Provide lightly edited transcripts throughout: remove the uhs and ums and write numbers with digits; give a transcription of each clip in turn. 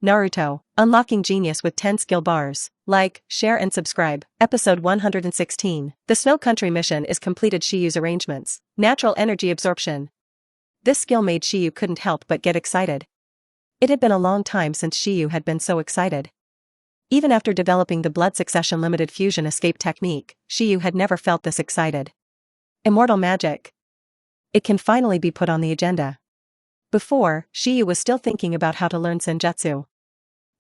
Naruto, Unlocking Genius with 10 Skill Bars. Like, share and subscribe. Episode 116. The Snow Country mission is completed. Shiyu's arrangements. Natural energy absorption. This skill made Shiyu couldn't help but get excited. It had been a long time since Shiyu had been so excited. Even after developing the blood succession limited fusion escape technique, Shiyu had never felt this excited. Immortal magic. It can finally be put on the agenda. Before, Shiyu was still thinking about how to learn senjutsu.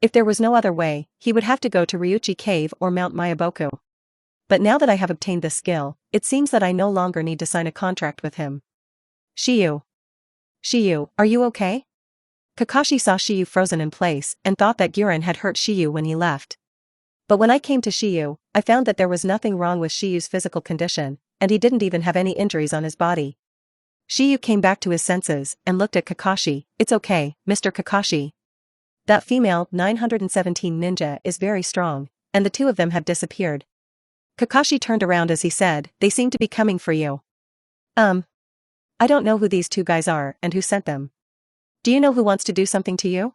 If there was no other way, he would have to go to Ryuchi Cave or Mount Mayaboku. But now that I have obtained this skill, it seems that I no longer need to sign a contract with him. Shiyu. Shiyu, are you okay? Kakashi saw Shiyu frozen in place and thought that Guren had hurt Shiyu when he left. But when I came to Shiyu, I found that there was nothing wrong with Shiyu's physical condition, and he didn't even have any injuries on his body. Shiyu came back to his senses and looked at Kakashi. It's okay, Mr. Kakashi. That female 917 ninja is very strong, and the two of them have disappeared. Kakashi turned around as he said, they seem to be coming for you. I don't know who these two guys are and who sent them. Do you know who wants to do something to you?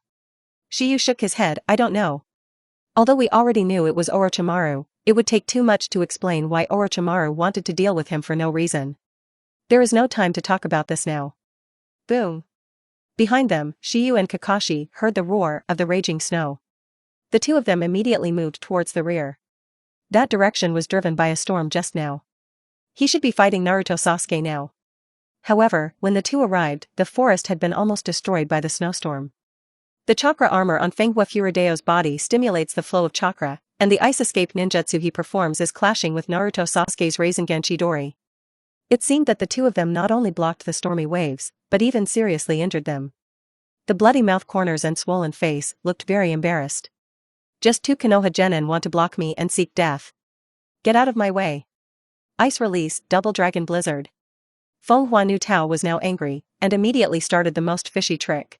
Shiyu shook his head, I don't know. Although we already knew it was Orochimaru, it would take too much to explain why Orochimaru wanted to deal with him for no reason. There is no time to talk about this now. Boom. Behind them, Shiyu and Kakashi heard the roar of the raging snow. The two of them immediately moved towards the rear. That direction was driven by a storm just now. He should be fighting Naruto Sasuke now. However, when the two arrived, the forest had been almost destroyed by the snowstorm. The chakra armor on Fanghua Furideo's body stimulates the flow of chakra, and the ice escape ninjutsu he performs is clashing with Naruto Sasuke's Rasengan Chidori. It seemed that the two of them not only blocked the stormy waves, but even seriously injured them. The bloody mouth corners and swollen face looked very embarrassed. Just two Konoha genin want to block me and seek death. Get out of my way. Ice release, double dragon blizzard. Fanghua Nu Tao was now angry, and immediately started the most fishy trick.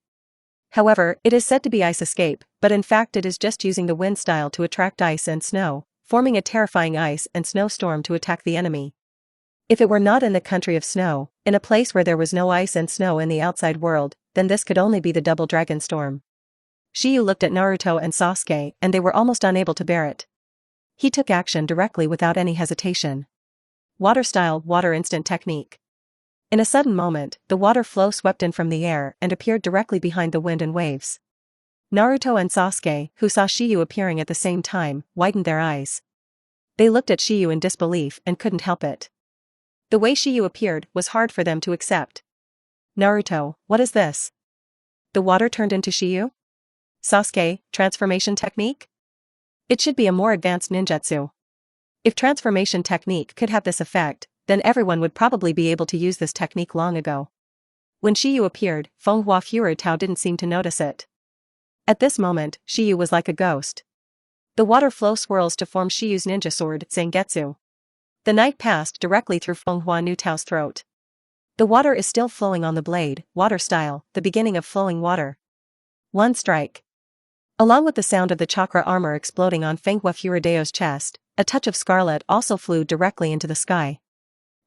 However, it is said to be ice escape, but in fact it is just using the wind style to attract ice and snow, forming a terrifying ice and snow storm to attack the enemy. If it were not in the country of snow, in a place where there was no ice and snow in the outside world, then this could only be the double dragon storm. Shiyu looked at Naruto and Sasuke and they were almost unable to bear it. He took action directly without any hesitation. Water style, water instant technique. In a sudden moment, the water flow swept in from the air and appeared directly behind the wind and waves. Naruto and Sasuke, who saw Shiyu appearing at the same time, widened their eyes. They looked at Shiyu in disbelief and couldn't help it. The way Shiyu appeared was hard for them to accept. Naruto, what is this? The water turned into Shiyu? Sasuke, transformation technique? It should be a more advanced ninjutsu. If transformation technique could have this effect, then everyone would probably be able to use this technique long ago. When Shiyu appeared, Fanghua Furideao didn't seem to notice it. At this moment, Shiyu was like a ghost. The water flow swirls to form Shiyu's ninja sword, Zangetsu. The knife passed directly through Fanghua Nu Tao's throat. The water is still flowing on the blade, water style, the beginning of flowing water. One strike. Along with the sound of the chakra armor exploding on Fanghua Furideo's chest, a touch of scarlet also flew directly into the sky.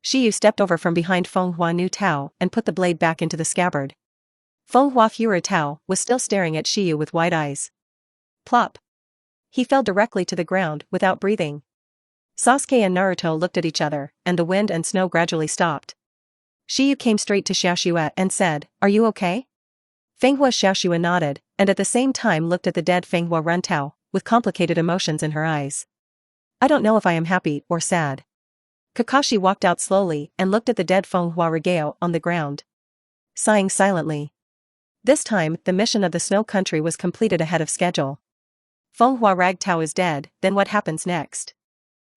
Shiyu stepped over from behind Fanghua Nu Tao and put the blade back into the scabbard. Fanghua Furideao was still staring at Shiyu with wide eyes. Plop. He fell directly to the ground without breathing. Sasuke and Naruto looked at each other, and the wind and snow gradually stopped. Shiyu came straight to Xiaoxue and said, are you okay? Fanghua Xiaoxue nodded, and at the same time looked at the dead Fanghua Runtao, with complicated emotions in her eyes. I don't know if I am happy or sad. Kakashi walked out slowly and looked at the dead Fanghua Regao on the ground. Sighing silently. This time, the mission of the Snow Country was completed ahead of schedule. Fanghua Ragtao is dead, then what happens next?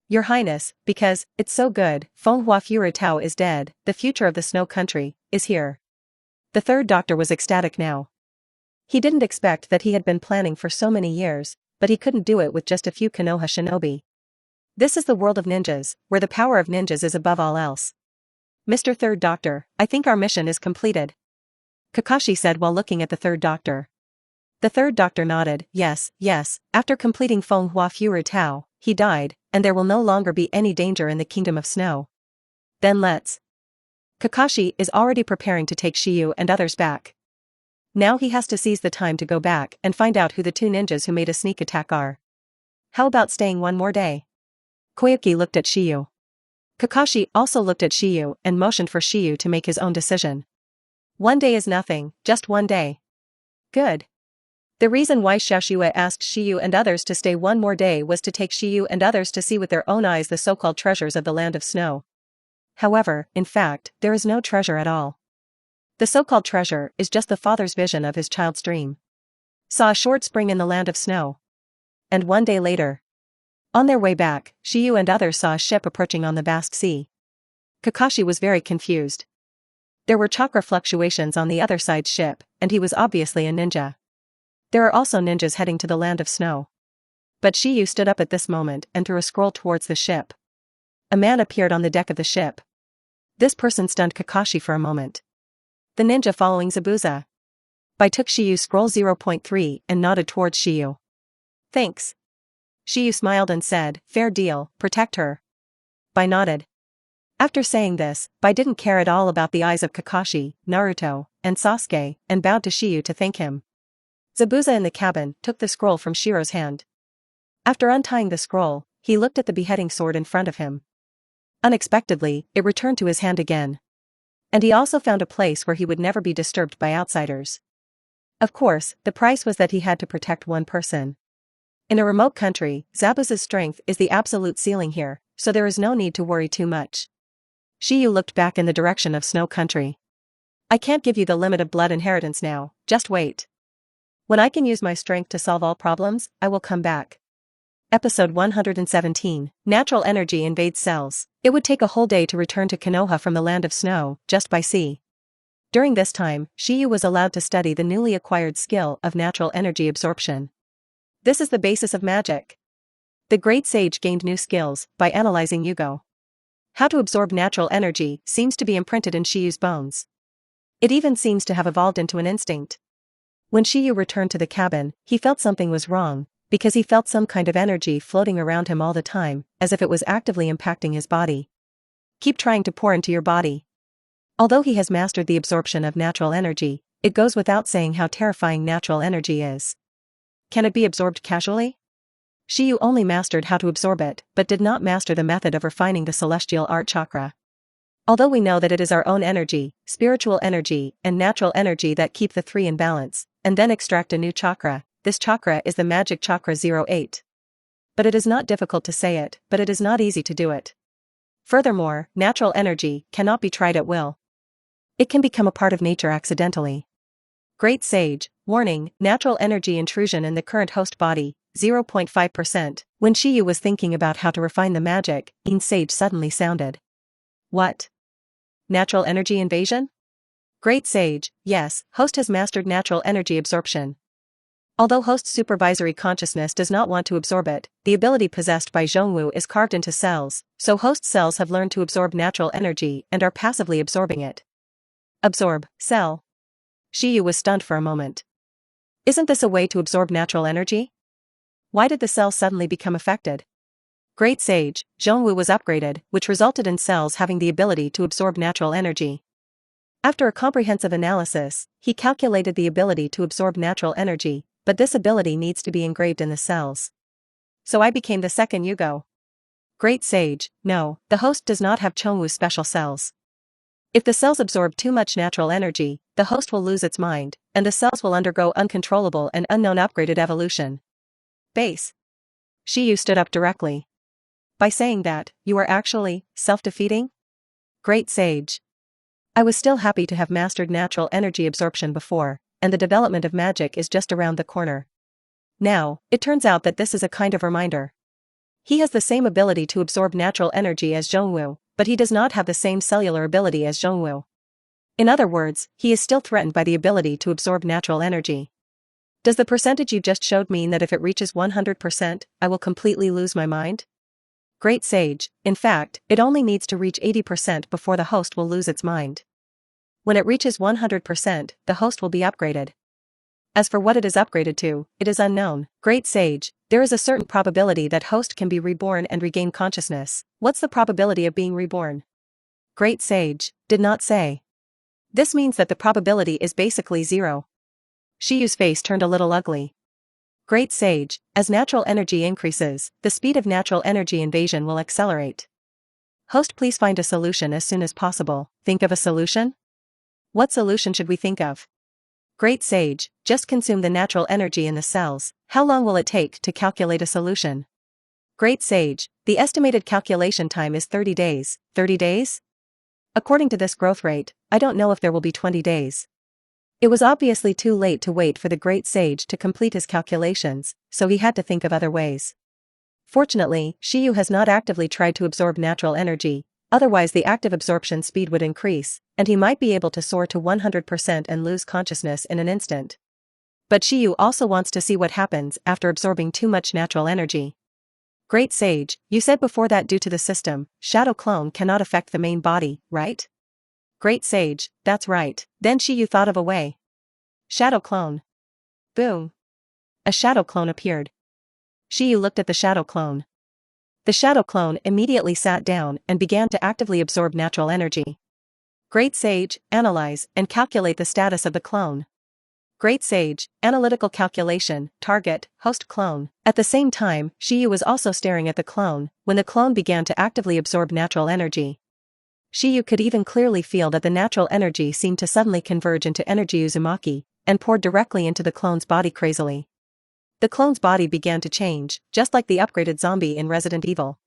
Your Highness, because, it's so good, Fanghua Furideao is dead, the future of the Snow Country, is here. The third doctor was ecstatic now. He didn't expect that he had been planning for so many years, but he couldn't do it with just a few Konoha shinobi. This is the world of ninjas, where the power of ninjas is above all else. Mr. Third Doctor, I think our mission is completed. Kakashi said while looking at the third doctor. The third doctor nodded, yes, after completing Fanghua Furideao, he died, and there will no longer be any danger in the Kingdom of Snow. Then let's. Kakashi is already preparing to take Shiyu and others back. Now he has to seize the time to go back and find out who the two ninjas who made a sneak attack are. How about staying one more day? Koyuki looked at Shiyu. Kakashi also looked at Shiyu and motioned for Shiyu to make his own decision. One day is nothing, just one day. Good. The reason why Shashua asked Shiyu and others to stay one more day was to take Shiyu and others to see with their own eyes the so-called treasures of the land of snow. However, in fact, there is no treasure at all. The so-called treasure is just the father's vision of his child's dream. Saw a short spring in the land of snow. And one day later. On their way back, Shiyu and others saw a ship approaching on the vast sea. Kakashi was very confused. There were chakra fluctuations on the other side's ship, and he was obviously a ninja. There are also ninjas heading to the land of snow. But Shiyu stood up at this moment and threw a scroll towards the ship. A man appeared on the deck of the ship. This person stunned Kakashi for a moment. The ninja following Zabuza. Bai took Shiyu's scroll 0.3 and nodded towards Shiyu. Thanks. Shiyu smiled and said, fair deal, protect her. Bai nodded. After saying this, Bai didn't care at all about the eyes of Kakashi, Naruto, and Sasuke, and bowed to Shiyu to thank him. Zabuza in the cabin took the scroll from Shiro's hand. After untying the scroll, he looked at the beheading sword in front of him. Unexpectedly, it returned to his hand again. And he also found a place where he would never be disturbed by outsiders. Of course, the price was that he had to protect one person. In a remote country, Zabuza's strength is the absolute ceiling here, so there is no need to worry too much. Shiyu looked back in the direction of Snow Country. I can't give you the limit of blood inheritance now, just wait. When I can use my strength to solve all problems, I will come back. Episode 117, Natural Energy Invades Cells. It would take a whole day to return to Konoha from the land of snow, just by sea. During this time, Shiyu was allowed to study the newly acquired skill of natural energy absorption. This is the basis of magic. The great sage gained new skills by analyzing Yugo. How to absorb natural energy seems to be imprinted in Shiyu's bones. It even seems to have evolved into an instinct. When Shiyu returned to the cabin, he felt something was wrong, because he felt some kind of energy floating around him all the time, as if it was actively impacting his body. Keep trying to pour into your body. Although he has mastered the absorption of natural energy, it goes without saying how terrifying natural energy is. Can it be absorbed casually? Shiyu only mastered how to absorb it, but did not master the method of refining the celestial art chakra. Although we know that it is our own energy, spiritual energy, and natural energy that keep the three in balance, and then extract a new chakra, this chakra is the magic chakra 08. But it is not difficult to say it, but it is not easy to do it. Furthermore, natural energy cannot be tried at will. It can become a part of nature accidentally. Great Sage, warning, natural energy intrusion in the current host body, 0.5%. When Shiyu was thinking about how to refine the magic, Sage suddenly sounded. What? Natural energy invasion? Great Sage, yes, host has mastered natural energy absorption. Although host's supervisory consciousness does not want to absorb it, the ability possessed by Zhongwu is carved into cells, so host cells have learned to absorb natural energy and are passively absorbing it. Absorb, cell. Shiyu was stunned for a moment. Isn't this a way to absorb natural energy? Why did the cell suddenly become affected? Great Sage, Zhongwu was upgraded, which resulted in cells having the ability to absorb natural energy. After a comprehensive analysis, he calculated the ability to absorb natural energy, but this ability needs to be engraved in the cells. So I became the second Yugo. Great Sage, no, the host does not have Zhongwu's special cells. If the cells absorb too much natural energy, the host will lose its mind, and the cells will undergo uncontrollable and unknown upgraded evolution. Base. Shiyu stood up directly. By saying that, you are actually self-defeating? Great Sage. I was still happy to have mastered natural energy absorption before, and the development of magic is just around the corner. Now, it turns out that this is a kind of reminder. He has the same ability to absorb natural energy as Zhongwu, but he does not have the same cellular ability as Zhongwu. In other words, he is still threatened by the ability to absorb natural energy. Does the percentage you just showed mean that if it reaches 100%, I will completely lose my mind? Great Sage, in fact, it only needs to reach 80% before the host will lose its mind. When it reaches 100%, the host will be upgraded. As for what it is upgraded to, it is unknown. Great Sage, there is a certain probability that host can be reborn and regain consciousness. What's the probability of being reborn? Great Sage, did not say. This means that the probability is basically 0. Shiyu's face turned a little ugly. Great Sage, as natural energy increases, the speed of natural energy invasion will accelerate. Host, please find a solution as soon as possible. Think of a solution? What solution should we think of? Great Sage, just consume the natural energy in the cells. How long will it take to calculate a solution? Great Sage, the estimated calculation time is 30 days. 30 days? According to this growth rate, I don't know if there will be 20 days. It was obviously too late to wait for the Great Sage to complete his calculations, so he had to think of other ways. Fortunately, Shiyu has not actively tried to absorb natural energy, otherwise the active absorption speed would increase, and he might be able to soar to 100% and lose consciousness in an instant. But Shiyu also wants to see what happens after absorbing too much natural energy. Great Sage, you said before that due to the system, Shadow Clone cannot affect the main body, right? Great Sage, that's right. Then Shiyu thought of a way. Shadow Clone. Boom. A Shadow Clone appeared. Shiyu looked at the Shadow Clone. The Shadow Clone immediately sat down and began to actively absorb natural energy. Great Sage, analyze and calculate the status of the clone. Great Sage, analytical calculation, target, host clone. At the same time, Shiyu was also staring at the clone, when the clone began to actively absorb natural energy. Shiyu could even clearly feel that the natural energy seemed to suddenly converge into energy Uzumaki, and poured directly into the clone's body crazily. The clone's body began to change, just like the upgraded zombie in Resident Evil.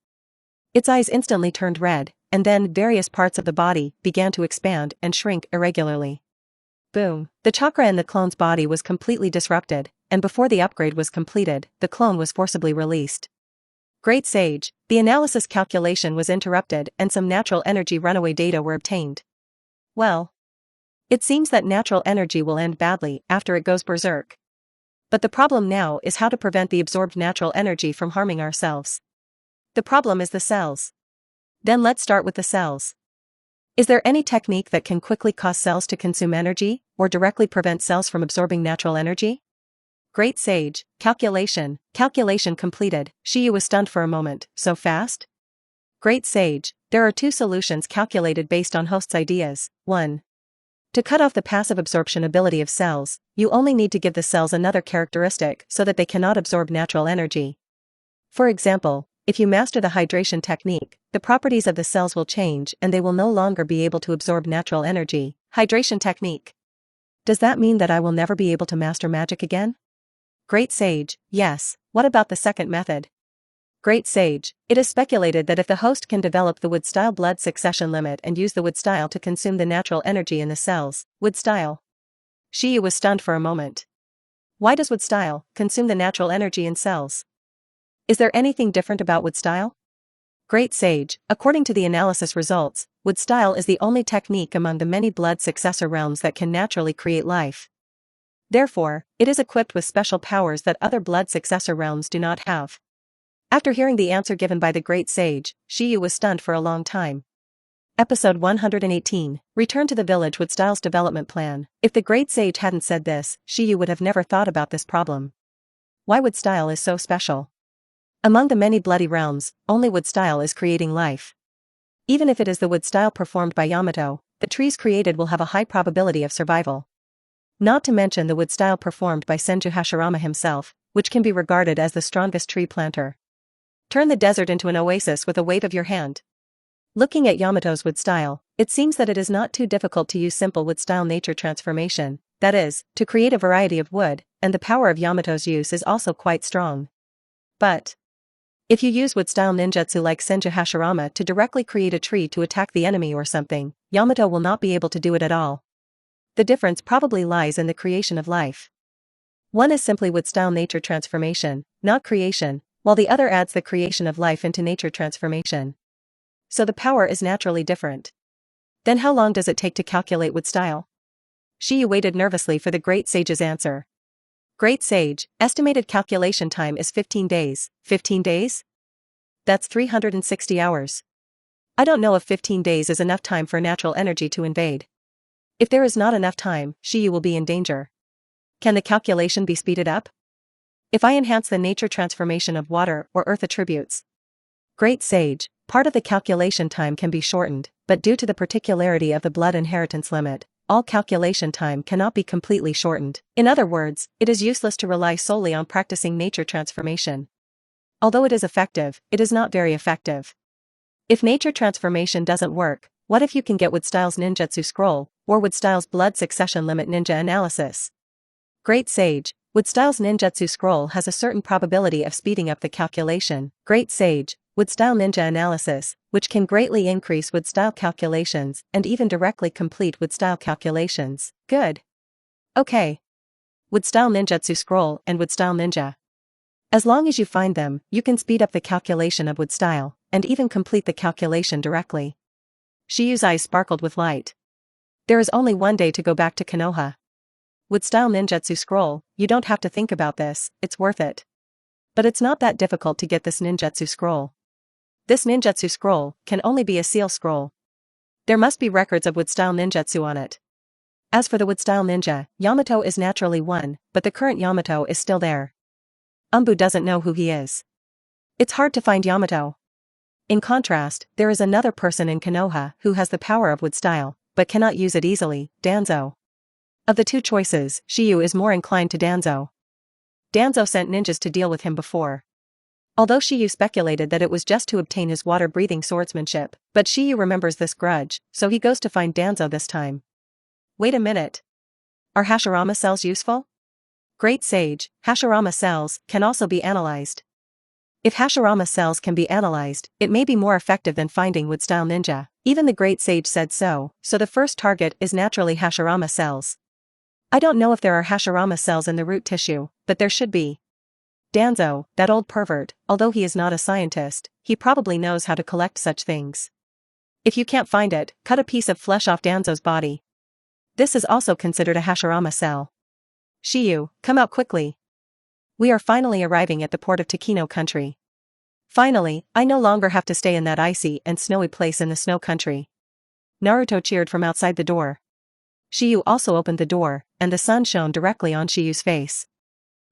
Its eyes instantly turned red, and then various parts of the body began to expand and shrink irregularly. Boom. The chakra in the clone's body was completely disrupted, and before the upgrade was completed, the clone was forcibly released. Great Sage, the analysis calculation was interrupted and some natural energy runaway data were obtained. Well, it seems that natural energy will end badly after it goes berserk. But the problem now is how to prevent the absorbed natural energy from harming ourselves. The problem is the cells. Then let's start with the cells. Is there any technique that can quickly cause cells to consume energy, or directly prevent cells from absorbing natural energy? Great Sage, calculation completed. Shiyu was stunned for a moment. So fast? Great Sage, there are two solutions calculated based on host's ideas. 1. To cut off the passive absorption ability of cells, you only need to give the cells another characteristic so that they cannot absorb natural energy. For example, if you master the hydration technique, the properties of the cells will change and they will no longer be able to absorb natural energy. Hydration technique. Does that mean that I will never be able to master magic again? Great Sage, yes. What about the second method? Great Sage, it is speculated that if the host can develop the wood style blood succession limit and use the wood style to consume the natural energy in the cells, wood style. Shiyu was stunned for a moment. Why does wood style consume the natural energy in cells? Is there anything different about wood style? Great Sage, according to the analysis results, wood style is the only technique among the many blood successor realms that can naturally create life. Therefore, it is equipped with special powers that other blood successor realms do not have. After hearing the answer given by the Great Sage, Shiyu was stunned for a long time. Episode 118, Return to the Village with Style's development plan. If the Great Sage hadn't said this, Shiyu would have never thought about this problem. Why wood style is so special? Among the many bloody realms, only wood style is creating life. Even if it is the wood style performed by Yamato, the trees created will have a high probability of survival. Not to mention the wood style performed by Senju Hashirama himself, which can be regarded as the strongest tree planter. Turn the desert into an oasis with a wave of your hand. Looking at Yamato's wood style, it seems that it is not too difficult to use simple wood style nature transformation, that is, to create a variety of wood, and the power of Yamato's use is also quite strong. But if you use wood style ninjutsu like Senju Hashirama to directly create a tree to attack the enemy or something, Yamato will not be able to do it at all. The difference probably lies in the creation of life. One is simply wood style nature transformation, not creation, while the other adds the creation of life into nature transformation. So the power is naturally different. Then how long does it take to calculate wood style? Shiyu waited nervously for the Great Sage's answer. Great Sage, estimated calculation time is 15 days. 15 days? That's 360 hours. I don't know if 15 days is enough time for natural energy to invade. If there is not enough time, Shiyu will be in danger. Can the calculation be speeded up? If I enhance the nature transformation of water or earth attributes. Great Sage, part of the calculation time can be shortened, but due to the particularity of the blood inheritance limit, all calculation time cannot be completely shortened. In other words, it is useless to rely solely on practicing nature transformation. Although it is effective, it is not very effective. If nature transformation doesn't work, what if you can get Wood Style's ninjutsu scroll, or Wood Style's blood succession limit ninja analysis? Great Sage, Wood Style's ninjutsu scroll has a certain probability of speeding up the calculation. Great Sage, Wood Style ninja analysis, which can greatly increase Wood Style calculations and even directly complete Wood Style calculations. Good. Okay. Wood Style ninjutsu scroll and Wood Style ninja. As long as you find them, you can speed up the calculation of Wood Style, and even complete the calculation directly. Shiyu's eyes sparkled with light. There is only one day to go back to Konoha. Wood Style ninjutsu scroll, you don't have to think about this, it's worth it. But it's not that difficult to get this ninjutsu scroll. This ninjutsu scroll can only be a seal scroll. There must be records of Wood Style ninjutsu on it. As for the Wood Style ninja, Yamato is naturally one, but the current Yamato is still there. Umbu doesn't know who he is. It's hard to find Yamato. In contrast, there is another person in Konoha who has the power of Wood Style, but cannot use it easily, Danzo. Of the two choices, Shiyu is more inclined to Danzo. Danzo sent ninjas to deal with him before. Although Shiyu speculated that it was just to obtain his water-breathing swordsmanship, but Shiyu remembers this grudge, so he goes to find Danzo this time. Wait a minute. Are Hashirama cells useful? Great Sage, Hashirama cells can also be analyzed. If Hashirama cells can be analyzed, it may be more effective than finding Wood Style ninja. Even the Great Sage said so the first target is naturally Hashirama cells. I don't know if there are Hashirama cells in the root tissue, but there should be. Danzo, that old pervert, although he is not a scientist, he probably knows how to collect such things. If you can't find it, cut a piece of flesh off Danzo's body. This is also considered a Hashirama cell. Shiyu, come out quickly. We are finally arriving at the port of Takino country. Finally, I no longer have to stay in that icy and snowy place in the snow country. Naruto cheered from outside the door. Shiyu also opened the door, and the sun shone directly on Shiyu's face.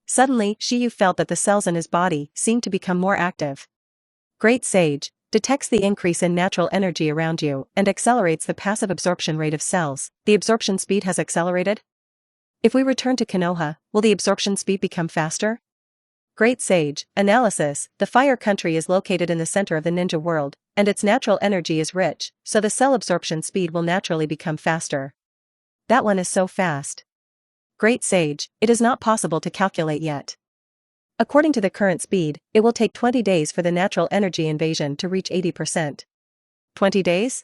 Suddenly, Shiyu felt that the cells in his body seemed to become more active. Great Sage detects the increase in natural energy around you and accelerates the passive absorption rate of cells. The absorption speed has accelerated? If we return to Konoha, will the absorption speed become faster? Great Sage analysis. The fire country is located in the center of the ninja world, and its natural energy is rich, so the cell absorption speed will naturally become faster. That one is so fast. Great Sage, it is not possible to calculate yet. According to the current speed, it will take 20 days for the natural energy invasion to reach 80%. 20 days?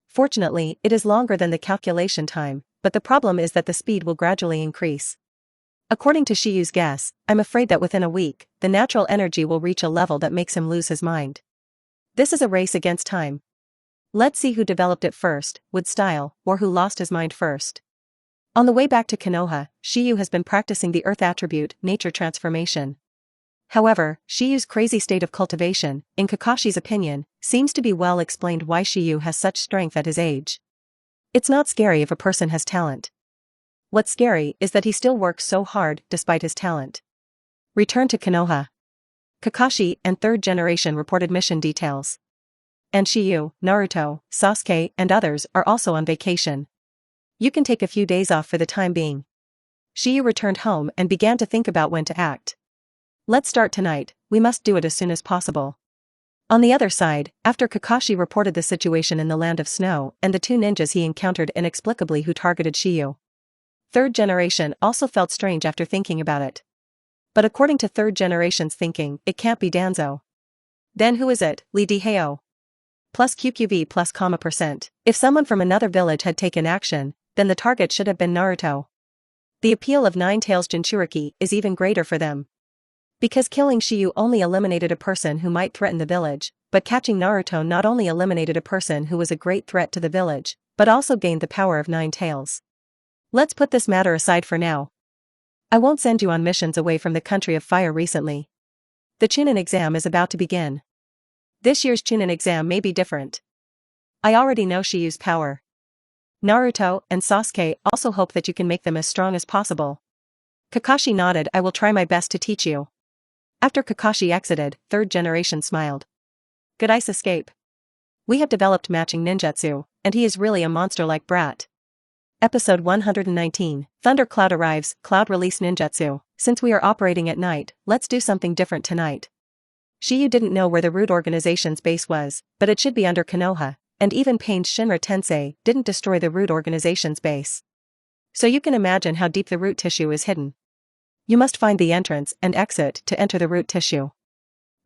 Fortunately, it is longer than the calculation time, but the problem is that the speed will gradually increase. According to Shiyu's guess, I'm afraid that within a week, the natural energy will reach a level that makes him lose his mind. This is a race against time. Let's see who developed it first, Wood Style, or who lost his mind first. On the way back to Konoha, Shiyu has been practicing the earth attribute, nature transformation. However, Shiyu's crazy state of cultivation, in Kakashi's opinion, seems to be well explained why Shiyu has such strength at his age. It's not scary if a person has talent. What's scary is that he still works so hard despite his talent. Return to Konoha. Kakashi and third generation reported mission details. And Shiyu, Naruto, Sasuke, and others are also on vacation. You can take a few days off for the time being. Shiyu returned home and began to think about when to act. Let's start tonight, we must do it as soon as possible. On the other side, after Kakashi reported the situation in the land of snow and the two ninjas he encountered inexplicably who targeted Shiyu. Third generation also felt strange after thinking about it. But according to third generation's thinking, it can't be Danzo. Then who is it? Lee Diheo. Plus QQV plus comma %. If someone from another village had taken action, then the target should have been Naruto. The appeal of Nine Tails Jinchuriki is even greater for them. Because killing Shiyu only eliminated a person who might threaten the village, but catching Naruto not only eliminated a person who was a great threat to the village, but also gained the power of Nine Tails. Let's put this matter aside for now. I won't send you on missions away from the country of fire recently. The Chunin exam is about to begin. This year's Chunin exam may be different. I already know Shiyu's power. Naruto and Sasuke also hope that you can make them as strong as possible. Kakashi nodded. I will try my best to teach you. After Kakashi exited, third generation smiled. Good ice escape. We have developed matching ninjutsu, and he is really a monster-like brat. Episode 119. Thunder Cloud arrives, Cloud release ninjutsu. Since we are operating at night, let's do something different tonight. Shiyu didn't know where the root organization's base was, but it should be under Konoha, and even Pain's Shinra Tensei didn't destroy the root organization's base. So you can imagine how deep the root tissue is hidden. You must find the entrance and exit to enter the root tissue.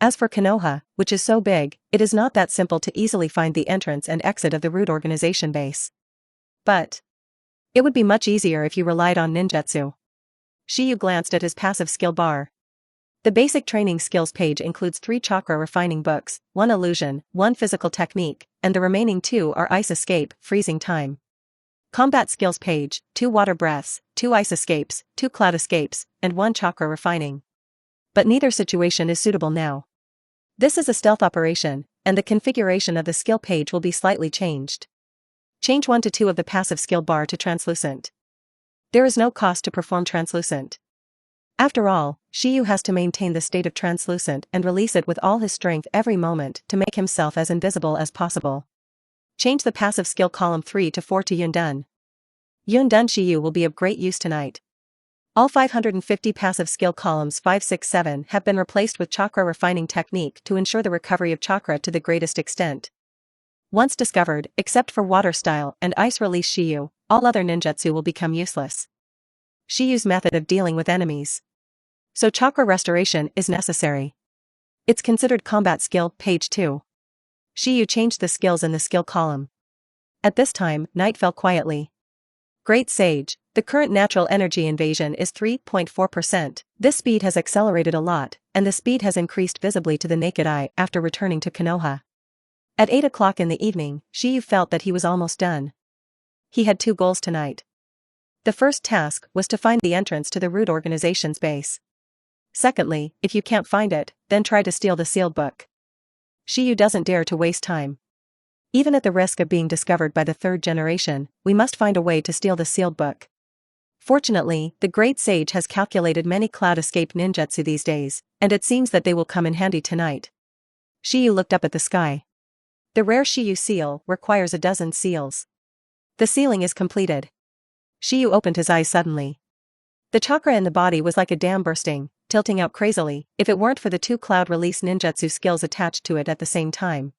As for Konoha, which is so big, it is not that simple to easily find the entrance and exit of the root organization base. But it would be much easier if you relied on ninjutsu. Shiyu glanced at his passive skill bar. The basic training skills page includes 3 chakra refining books, 1 illusion, 1 physical technique, and the remaining 2 are ice escape, freezing time. Combat skills page, 2 water breaths, 2 ice escapes, 2 cloud escapes, and 1 chakra refining. But neither situation is suitable now. This is a stealth operation, and the configuration of the skill page will be slightly changed. Change 1 to 2 of the passive skill bar to translucent. There is no cost to perform translucent. After all, Shiyu has to maintain the state of translucent and release it with all his strength every moment to make himself as invisible as possible. Change the passive skill column 3 to 4 to Yundun. Yundun Shiyu will be of great use tonight. All 550 passive skill columns 5, 6, 7 have been replaced with chakra refining technique to ensure the recovery of chakra to the greatest extent. Once discovered, except for water style and ice release Shiyu, all other ninjutsu will become useless. Shiyu's method of dealing with enemies. So chakra restoration is necessary. It's considered combat skill, page 2. Shiyu changed the skills in the skill column. At this time, night fell quietly. Great Sage, the current natural energy invasion is 3.4%. This speed has accelerated a lot, and the speed has increased visibly to the naked eye after returning to Konoha. At 8 o'clock in the evening, Shiyu felt that he was almost done. He had 2 goals tonight. The first task was to find the entrance to the root organization's base. Secondly, if you can't find it, then try to steal the sealed book. Shiyu doesn't dare to waste time. Even at the risk of being discovered by the third generation, we must find a way to steal the sealed book. Fortunately, the Great Sage has calculated many cloud escape ninjutsu these days, and it seems that they will come in handy tonight. Shiyu looked up at the sky. The rare Shiyu seal requires a dozen seals. The sealing is completed. Shiyu opened his eyes suddenly. The chakra in the body was like a dam bursting, tilting out crazily, if it weren't for the 2 cloud release ninjutsu skills attached to it at the same time.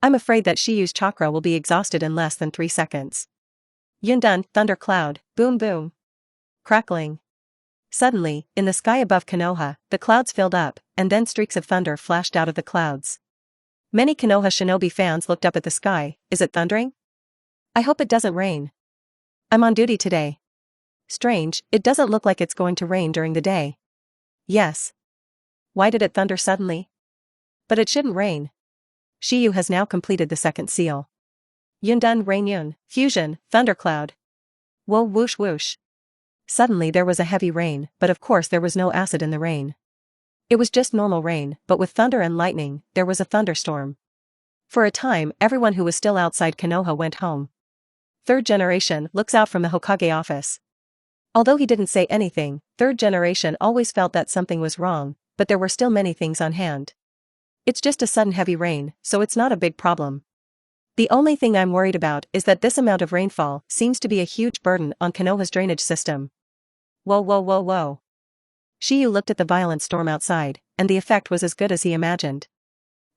I'm afraid that Shiyu's chakra will be exhausted in less than 3 seconds. Yundun, thunder cloud, boom boom. Crackling. Suddenly, in the sky above Konoha, the clouds filled up, and then streaks of thunder flashed out of the clouds. Many Konoha shinobi fans looked up at the sky. Is it thundering? I hope it doesn't rain. I'm on duty today. Strange, it doesn't look like it's going to rain during the day. Yes. Why did it thunder suddenly? But it shouldn't rain. Shiyu has now completed the second seal. Yundun Rain Yun, Fusion, Thundercloud. Whoa whoosh whoosh. Suddenly there was a heavy rain, but of course there was no acid in the rain. It was just normal rain, but with thunder and lightning, there was a thunderstorm. For a time, everyone who was still outside Konoha went home. Third generation looks out from the Hokage office. Although he didn't say anything, third generation always felt that something was wrong, but there were still many things on hand. It's just a sudden heavy rain, so it's not a big problem. The only thing I'm worried about is that this amount of rainfall seems to be a huge burden on Konoha's drainage system. Whoa whoa whoa whoa. Shiyu looked at the violent storm outside, and the effect was as good as he imagined.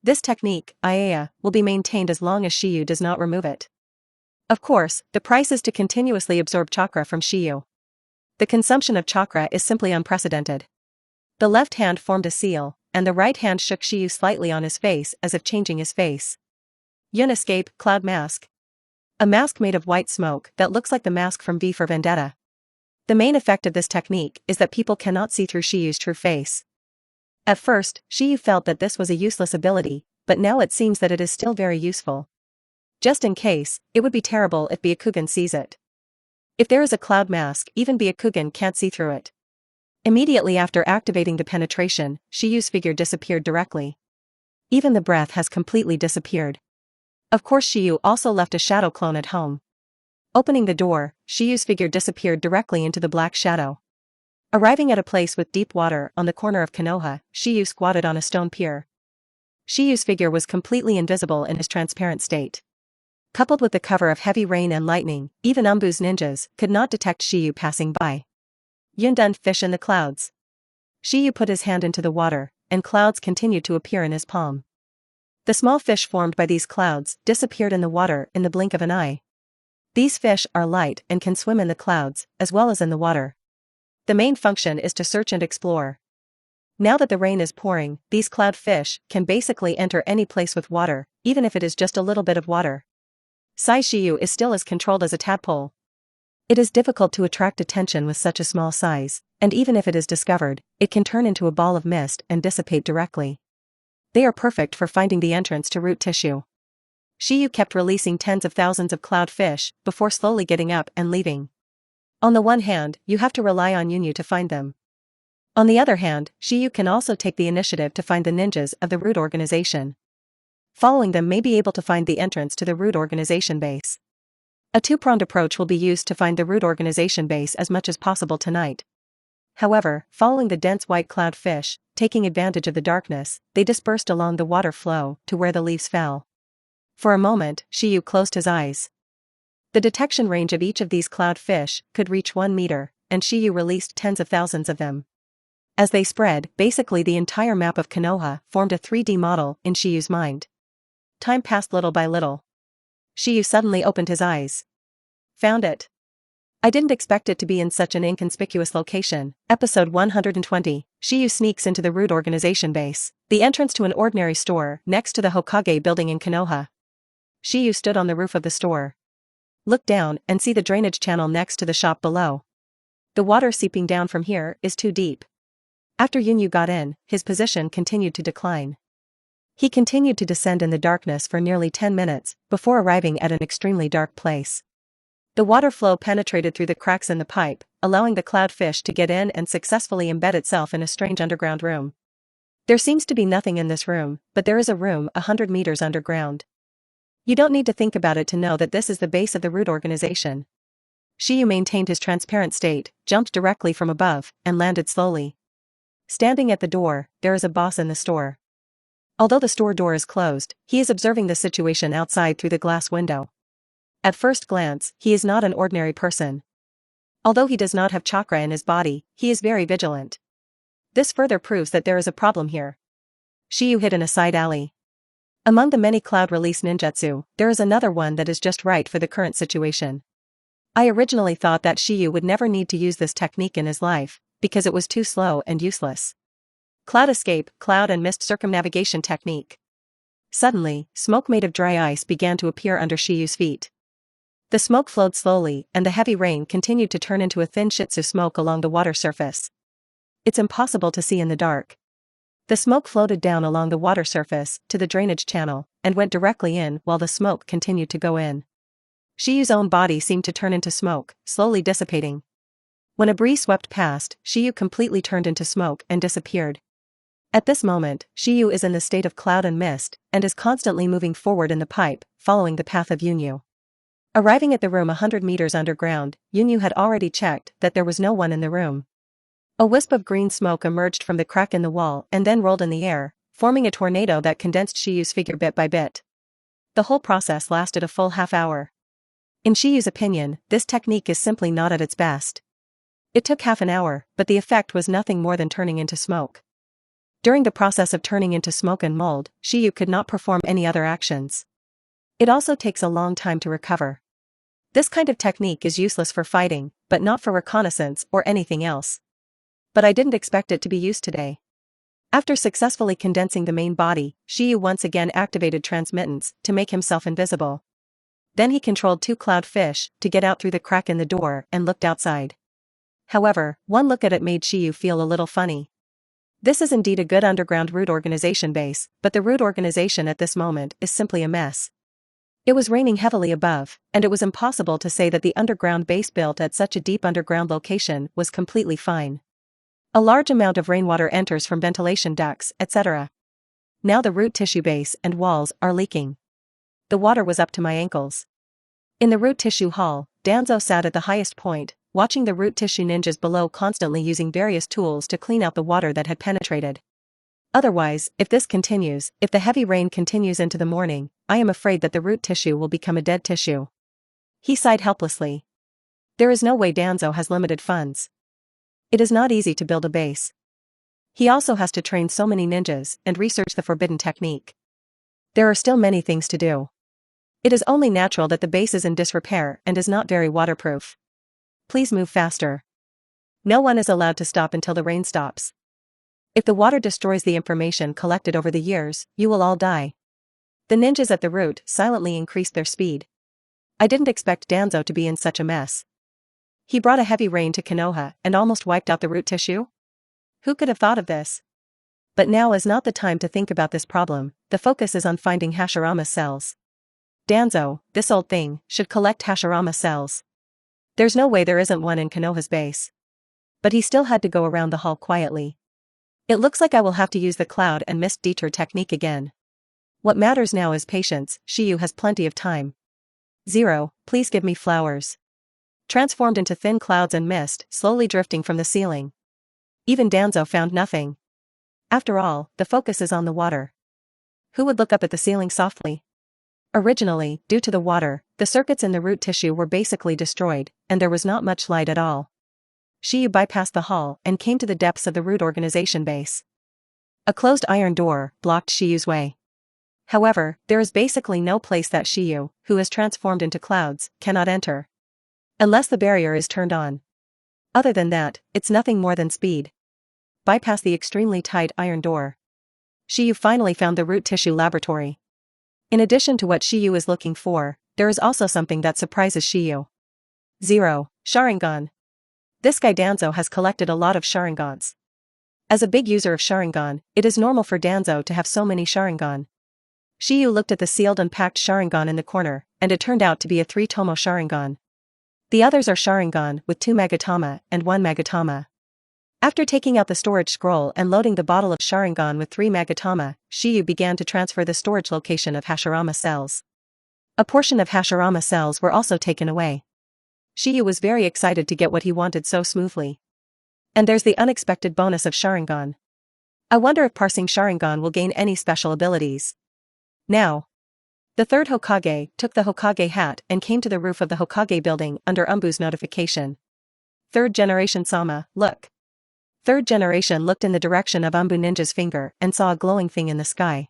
This technique, Aiea, will be maintained as long as Shiyu does not remove it. Of course, the price is to continuously absorb chakra from Shiyu. The consumption of chakra is simply unprecedented. The left hand formed a seal, and the right hand shook Shiyu slightly on his face as if changing his face. Yun escape, cloud mask. A mask made of white smoke that looks like the mask from V for Vendetta. The main effect of this technique is that people cannot see through Shiyu's true face. At first, Shiyu felt that this was a useless ability, but now it seems that it is still very useful. Just in case, it would be terrible if Byakugan sees it. If there is a cloud mask, even Byakugan can't see through it. Immediately after activating the penetration, Shiyu's figure disappeared directly. Even the breath has completely disappeared. Of course Shiyu also left a shadow clone at home. Opening the door, Shiyu's figure disappeared directly into the black shadow. Arriving at a place with deep water on the corner of Konoha, Shiyu squatted on a stone pier. Shiyu's figure was completely invisible in his transparent state. Coupled with the cover of heavy rain and lightning, even Umbu's ninjas could not detect Shiyu passing by. Yundan fish in the clouds. Shiyu put his hand into the water, and clouds continued to appear in his palm. The small fish formed by these clouds disappeared in the water in the blink of an eye. These fish are light and can swim in the clouds, as well as in the water. The main function is to search and explore. Now that the rain is pouring, these cloud fish can basically enter any place with water, even if it is just a little bit of water. Sai Shiyu is still as controlled as a tadpole. It is difficult to attract attention with such a small size, and even if it is discovered, it can turn into a ball of mist and dissipate directly. They are perfect for finding the entrance to root tissue. Shiyu kept releasing tens of thousands of cloud fish before slowly getting up and leaving. On the one hand, you have to rely on Yunyu to find them. On the other hand, Shiyu can also take the initiative to find the ninjas of the root organization. Following them may be able to find the entrance to the root organization base. A two-pronged approach will be used to find the root organization base as much as possible tonight. However, following the dense white cloud fish, taking advantage of the darkness, they dispersed along the water flow to where the leaves fell. For a moment, Shiyu closed his eyes. The detection range of each of these cloud fish could reach 1 meter, and Shiyu released tens of thousands of them. As they spread, basically the entire map of Konoha formed a 3D model in Shiyu's mind. Time passed little by little. Shiyu suddenly opened his eyes. Found it. I didn't expect it to be in such an inconspicuous location. Episode 120, Shiyu sneaks into the root organization base, the entrance to an ordinary store next to the Hokage building in Konoha. Shiyu stood on the roof of the store. Look down and see the drainage channel next to the shop below. The water seeping down from here is too deep. After Yunyu got in, his position continued to decline. He continued to descend in the darkness for nearly 10 minutes, before arriving at an extremely dark place. The water flow penetrated through the cracks in the pipe, allowing the cloudfish to get in and successfully embed itself in a strange underground room. There seems to be nothing in this room, but there is a room 100 meters underground. You don't need to think about it to know that this is the base of the root organization. Shiyu maintained his transparent state, jumped directly from above, and landed slowly. Standing at the door, there is a boss in the store. Although the store door is closed, he is observing the situation outside through the glass window. At first glance, he is not an ordinary person. Although he does not have chakra in his body, he is very vigilant. This further proves that there is a problem here. Shiyu hid in a side alley. Among the many cloud release ninjutsu, there is another one that is just right for the current situation. I originally thought that Shiyu would never need to use this technique in his life, because it was too slow and useless. Cloud escape, cloud and mist circumnavigation technique. Suddenly, smoke made of dry ice began to appear under Shiyu's feet. The smoke flowed slowly, and the heavy rain continued to turn into a thin shitsu smoke along the water surface. It's impossible to see in the dark. The smoke floated down along the water surface to the drainage channel, and went directly in while the smoke continued to go in. Shiyu's own body seemed to turn into smoke, slowly dissipating. When a breeze swept past, Shiyu completely turned into smoke and disappeared. At this moment, Shiyu is in the state of cloud and mist, and is constantly moving forward in the pipe, following the path of Yunyu. Arriving at the room 100 meters underground, Yunyu had already checked that there was no one in the room. A wisp of green smoke emerged from the crack in the wall and then rolled in the air, forming a tornado that condensed Shiyu's figure bit by bit. The whole process lasted a full half hour. In Shiyu's opinion, this technique is simply not at its best. It took half an hour, but the effect was nothing more than turning into smoke. During the process of turning into smoke and mold, Shiyu could not perform any other actions. It also takes a long time to recover. This kind of technique is useless for fighting, but not for reconnaissance or anything else. But I didn't expect it to be used today. After successfully condensing the main body, Shiyu once again activated transmittance to make himself invisible. Then he controlled 2 cloud fish to get out through the crack in the door and looked outside. However, one look at it made Shiyu feel a little funny. This is indeed a good underground root organization base, but the root organization at this moment is simply a mess. It was raining heavily above, and it was impossible to say that the underground base built at such a deep underground location was completely fine. A large amount of rainwater enters from ventilation ducts, etc. Now the root tissue base and walls are leaking. The water was up to my ankles. In the root tissue hall, Danzo sat at the highest point, watching the root tissue ninjas below constantly using various tools to clean out the water that had penetrated. Otherwise, if this continues, if the heavy rain continues into the morning, I am afraid that the root tissue will become a dead tissue. He sighed helplessly. There is no way Danzo has limited funds. It is not easy to build a base. He also has to train so many ninjas and research the forbidden technique. There are still many things to do. It is only natural that the base is in disrepair and is not very waterproof. Please move faster. No one is allowed to stop until the rain stops. If the water destroys the information collected over the years, you will all die. The ninjas at the root silently increased their speed. I didn't expect Danzo to be in such a mess. He brought a heavy rain to Konoha and almost wiped out the root tissue? Who could have thought of this? But now is not the time to think about this problem, the focus is on finding Hashirama's cells. Danzo, this old thing, should collect Hashirama cells. There's no way there isn't one in Konoha's base. But he still had to go around the hall quietly. It looks like I will have to use the cloud and mist detour technique again. What matters now is patience, Shiyu has plenty of time. 0, please give me flowers. Transformed into thin clouds and mist, slowly drifting from the ceiling. Even Danzo found nothing. After all, the focus is on the water. Who would look up at the ceiling softly? Originally, due to the water, the circuits in the root tissue were basically destroyed, and there was not much light at all. Shiyu bypassed the hall and came to the depths of the root organization base. A closed iron door blocked Shiyu's way. However, there is basically no place that Shiyu, who is transformed into clouds, cannot enter. Unless the barrier is turned on. Other than that, it's nothing more than speed. Bypass the extremely tight iron door. Shiyu finally found the root tissue laboratory. In addition to what Shiyu is looking for, there is also something that surprises Shiyu. 0. Sharingan. This guy Danzo has collected a lot of Sharingans. As a big user of Sharingan, it is normal for Danzo to have so many Sharingan. Shiyu looked at the sealed and packed Sharingan in the corner, and it turned out to be a 3-tomo Sharingan. The others are Sharingan with 2 Magatama and 1 Magatama. After taking out the storage scroll and loading the bottle of Sharingan with 3 Magatama, Shiyu began to transfer the storage location of Hashirama cells. A portion of Hashirama cells were also taken away. Shiyu was very excited to get what he wanted so smoothly. And there's the unexpected bonus of Sharingan. I wonder if parsing Sharingan will gain any special abilities. Now. The third Hokage took the Hokage hat and came to the roof of the Hokage building under Umbu's notification. Third generation Sama, look. Third generation looked in the direction of Umbu Ninja's finger and saw a glowing thing in the sky.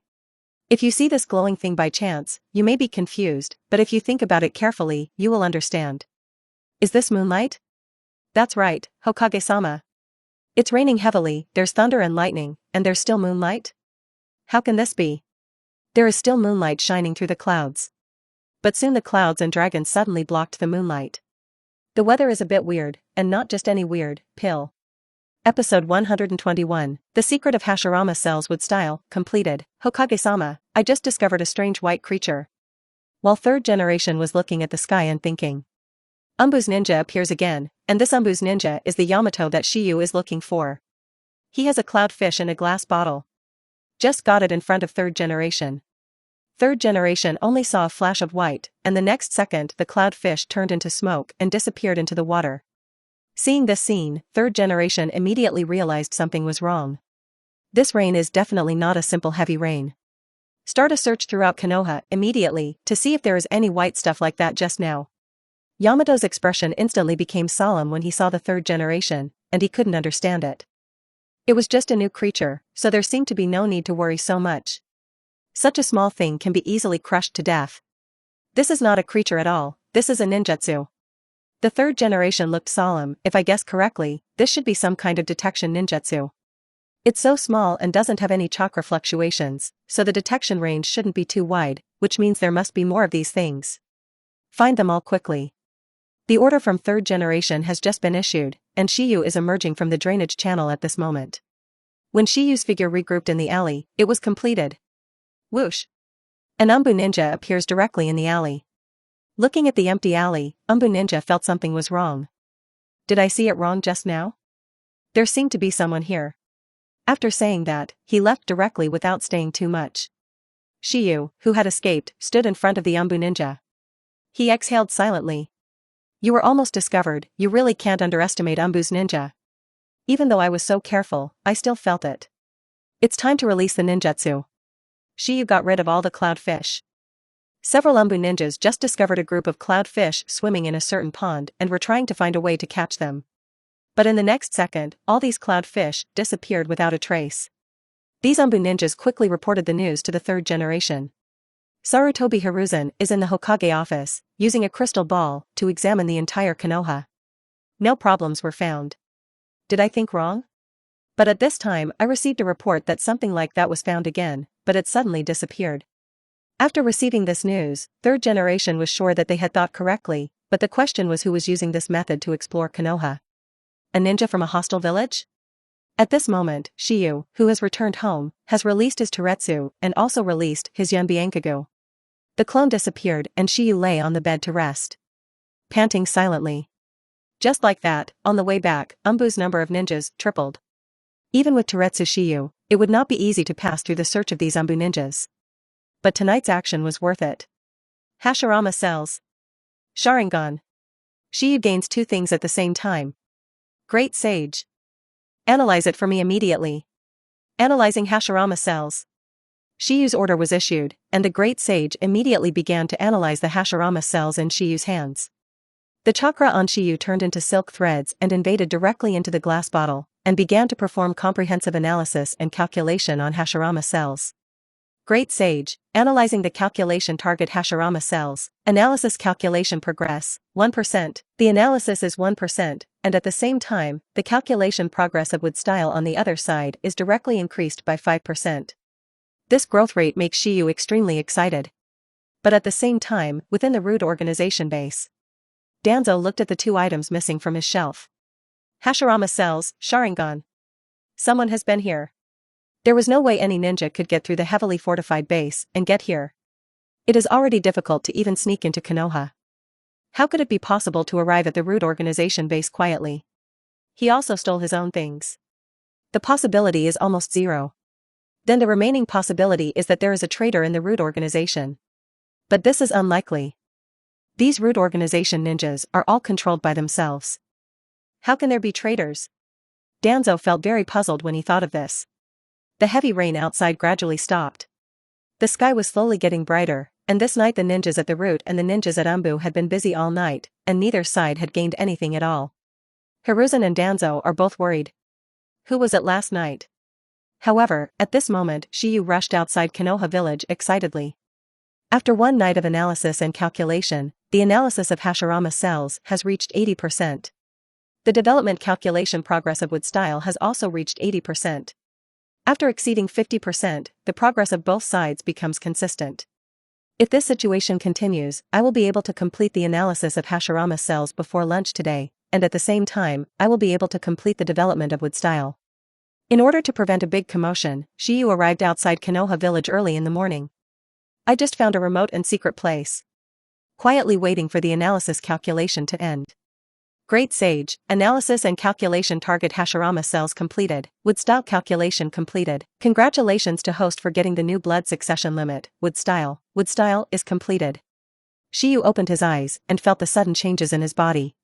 If you see this glowing thing by chance, you may be confused, but if you think about it carefully, you will understand. Is this moonlight? That's right, Hokage-sama. It's raining heavily, there's thunder and lightning, and there's still moonlight? How can this be? There is still moonlight shining through the clouds. But soon the clouds and dragons suddenly blocked the moonlight. The weather is a bit weird, and not just any weird, pill. Episode 121, The Secret of Hashirama Cells with Style, completed. Hokage-sama, I just discovered a strange white creature. While third generation was looking at the sky and thinking. Umbu's ninja appears again, and this Umbu's ninja is the Yamato that Shiyu is looking for. He has a cloud fish in a glass bottle. Just got it in front of third generation. Third generation only saw a flash of white, and the next second the cloud fish turned into smoke and disappeared into the water. Seeing this scene, third generation immediately realized something was wrong. This rain is definitely not a simple heavy rain. Start a search throughout Konoha immediately to see if there is any white stuff like that just now. Yamato's expression instantly became solemn when he saw the third generation, and he couldn't understand it. It was just a new creature, so there seemed to be no need to worry so much. Such a small thing can be easily crushed to death. This is not a creature at all, this is a ninjutsu. The third generation looked solemn. If I guess correctly, this should be some kind of detection ninjutsu. It's so small and doesn't have any chakra fluctuations, so the detection range shouldn't be too wide, which means there must be more of these things. Find them all quickly. The order from third generation has just been issued, and Shiyu is emerging from the drainage channel at this moment. When Shiyu's figure regrouped in the alley, it was completed. Whoosh! An Umbu ninja appears directly in the alley. Looking at the empty alley, Umbu ninja felt something was wrong. Did I see it wrong just now? There seemed to be someone here. After saying that, he left directly without staying too much. Shiyu, who had escaped, stood in front of the Umbu ninja. He exhaled silently. You were almost discovered, you really can't underestimate Umbu's ninja. Even though I was so careful, I still felt it. It's time to release the ninjutsu. Shiyu got rid of all the cloud fish. Several Umbu ninjas just discovered a group of cloud fish swimming in a certain pond and were trying to find a way to catch them. But in the next second, all these cloud fish disappeared without a trace. These Umbu ninjas quickly reported the news to the third generation. Sarutobi Hiruzen is in the Hokage office, using a crystal ball to examine the entire Konoha. No problems were found. Did I think wrong? But at this time I received a report that something like that was found again, but it suddenly disappeared. After receiving this news, third generation was sure that they had thought correctly, but the question was who was using this method to explore Konoha. A ninja from a hostile village? At this moment, Shiyu, who has returned home, has released his Turetsu and also released his Yunbyankagu. The clone disappeared and Shiyu lay on the bed to rest, panting silently. Just like that, on the way back, Umbu's number of ninjas tripled. Even with Turetsu Shiyu, it would not be easy to pass through the search of these Umbu ninjas. But tonight's action was worth it. Hashirama cells. Sharingan. Shiyu gains two things at the same time. Great Sage. Analyze it for me immediately. Analyzing Hashirama cells. Shiyu's order was issued, and the Great Sage immediately began to analyze the Hashirama cells in Shiyu's hands. The chakra on Shiyu turned into silk threads and invaded directly into the glass bottle, and began to perform comprehensive analysis and calculation on Hashirama cells. Great Sage, analyzing the calculation target Hashirama cells, analysis calculation progress, 1%, the analysis is 1%, and at the same time, the calculation progress of wood style on the other side is directly increased by 5%. This growth rate makes Shiyu extremely excited. But at the same time, within the root organization base, Danzo looked at the two items missing from his shelf. Hashirama cells, Sharingan. Someone has been here. There was no way any ninja could get through the heavily fortified base and get here. It is already difficult to even sneak into Konoha. How could it be possible to arrive at the root organization base quietly? He also stole his own things. The possibility is almost zero. Then the remaining possibility is that there is a traitor in the root organization. But this is unlikely. These root organization ninjas are all controlled by themselves. How can there be traitors? Danzo felt very puzzled when he thought of this. The heavy rain outside gradually stopped. The sky was slowly getting brighter, and this night the ninjas at the root and the ninjas at Umbu had been busy all night, and neither side had gained anything at all. Hiruzen and Danzo are both worried. Who was it last night? However, at this moment Shiyu rushed outside Konoha village excitedly. After one night of analysis and calculation, the analysis of Hashirama cells has reached 80%. The development calculation progress of wood style has also reached 80%. After exceeding 50%, the progress of both sides becomes consistent. If this situation continues, I will be able to complete the analysis of Hashirama cells before lunch today, and at the same time, I will be able to complete the development of wood style. In order to prevent a big commotion, Shiyu arrived outside Konoha village early in the morning. I just found a remote and secret place. Quietly waiting for the analysis calculation to end. Great Sage, analysis and calculation target Hashirama cells completed, wood style calculation completed. Congratulations to host for getting the new blood succession limit, wood style is completed. Shiyu opened his eyes and felt the sudden changes in his body.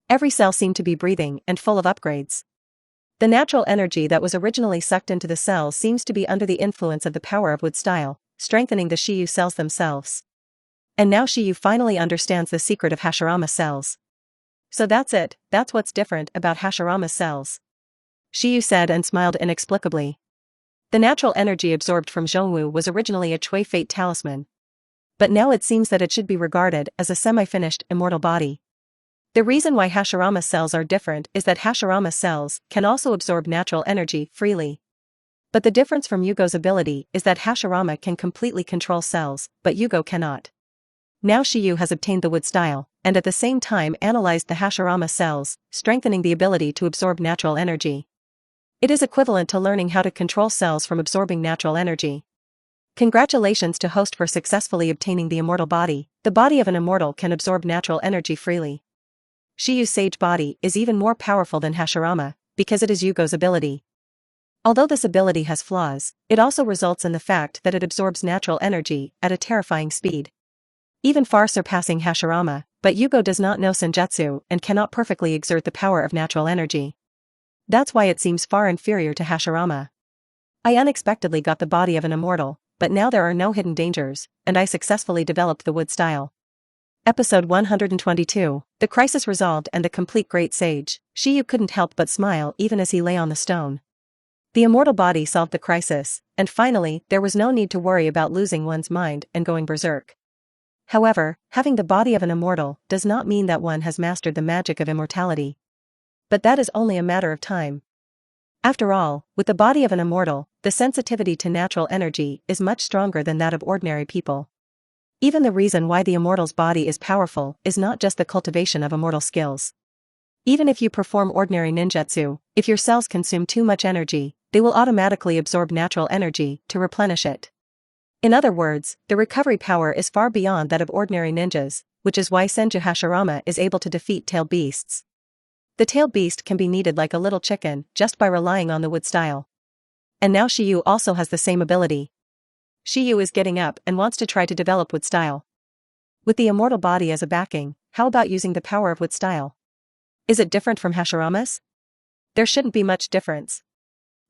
Every cell seemed to be breathing and full of upgrades. The natural energy that was originally sucked into the cells seems to be under the influence of the power of wood style, strengthening the Shiyu cells themselves. And now Shiyu finally understands the secret of Hashirama cells. So that's it, that's what's different about Hashirama cells. Shiyu said and smiled inexplicably. The natural energy absorbed from Zhongwu was originally a Chui Fate talisman. But now it seems that it should be regarded as a semi-finished immortal body. The reason why Hashirama cells are different is that Hashirama cells can also absorb natural energy freely. But the difference from Yugo's ability is that Hashirama can completely control cells, but Yugo cannot. Now Shiyu has obtained the wood style, and at the same time analyzed the Hashirama cells, strengthening the ability to absorb natural energy. It is equivalent to learning how to control cells from absorbing natural energy. Congratulations to host for successfully obtaining the immortal body. The body of an immortal can absorb natural energy freely. Shiyu's sage body is even more powerful than Hashirama, because it is Yugo's ability. Although this ability has flaws, it also results in the fact that it absorbs natural energy at a terrifying speed. Even far surpassing Hashirama, but Yugo does not know Senjutsu and cannot perfectly exert the power of natural energy. That's why it seems far inferior to Hashirama. I unexpectedly got the body of an immortal, but now there are no hidden dangers, and I successfully developed the wood style. Episode 122, The Crisis Resolved and the Complete Great Sage. Shiyu couldn't help but smile even as he lay on the stone. The immortal body solved the crisis, and finally, there was no need to worry about losing one's mind and going berserk. However, having the body of an immortal does not mean that one has mastered the magic of immortality. But that is only a matter of time. After all, with the body of an immortal, the sensitivity to natural energy is much stronger than that of ordinary people. Even the reason why the immortal's body is powerful is not just the cultivation of immortal skills. Even if you perform ordinary ninjutsu, if your cells consume too much energy, they will automatically absorb natural energy to replenish it. In other words, the recovery power is far beyond that of ordinary ninjas, which is why Senju Hashirama is able to defeat tailed beasts. The tailed beast can be kneaded like a little chicken just by relying on the wood style. And now Shiyu also has the same ability. Shiyu is getting up and wants to try to develop wood style. With the immortal body as a backing, how about using the power of wood style? Is it different from Hashirama's? There shouldn't be much difference.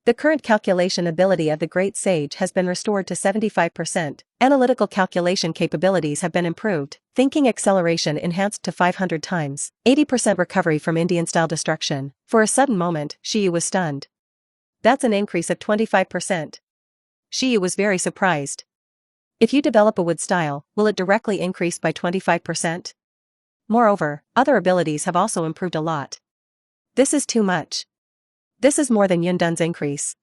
The current calculation ability of the Great Sage has been restored to 75%, analytical calculation capabilities have been improved, thinking acceleration enhanced to 500 times, 80% recovery from Indian-style destruction. For a sudden moment, Shiyu was stunned. That's an increase of 25%. Shiyu was very surprised. If you develop a wood style, will it directly increase by 25%? Moreover, other abilities have also improved a lot. This is too much. This is more than Yundan's increase.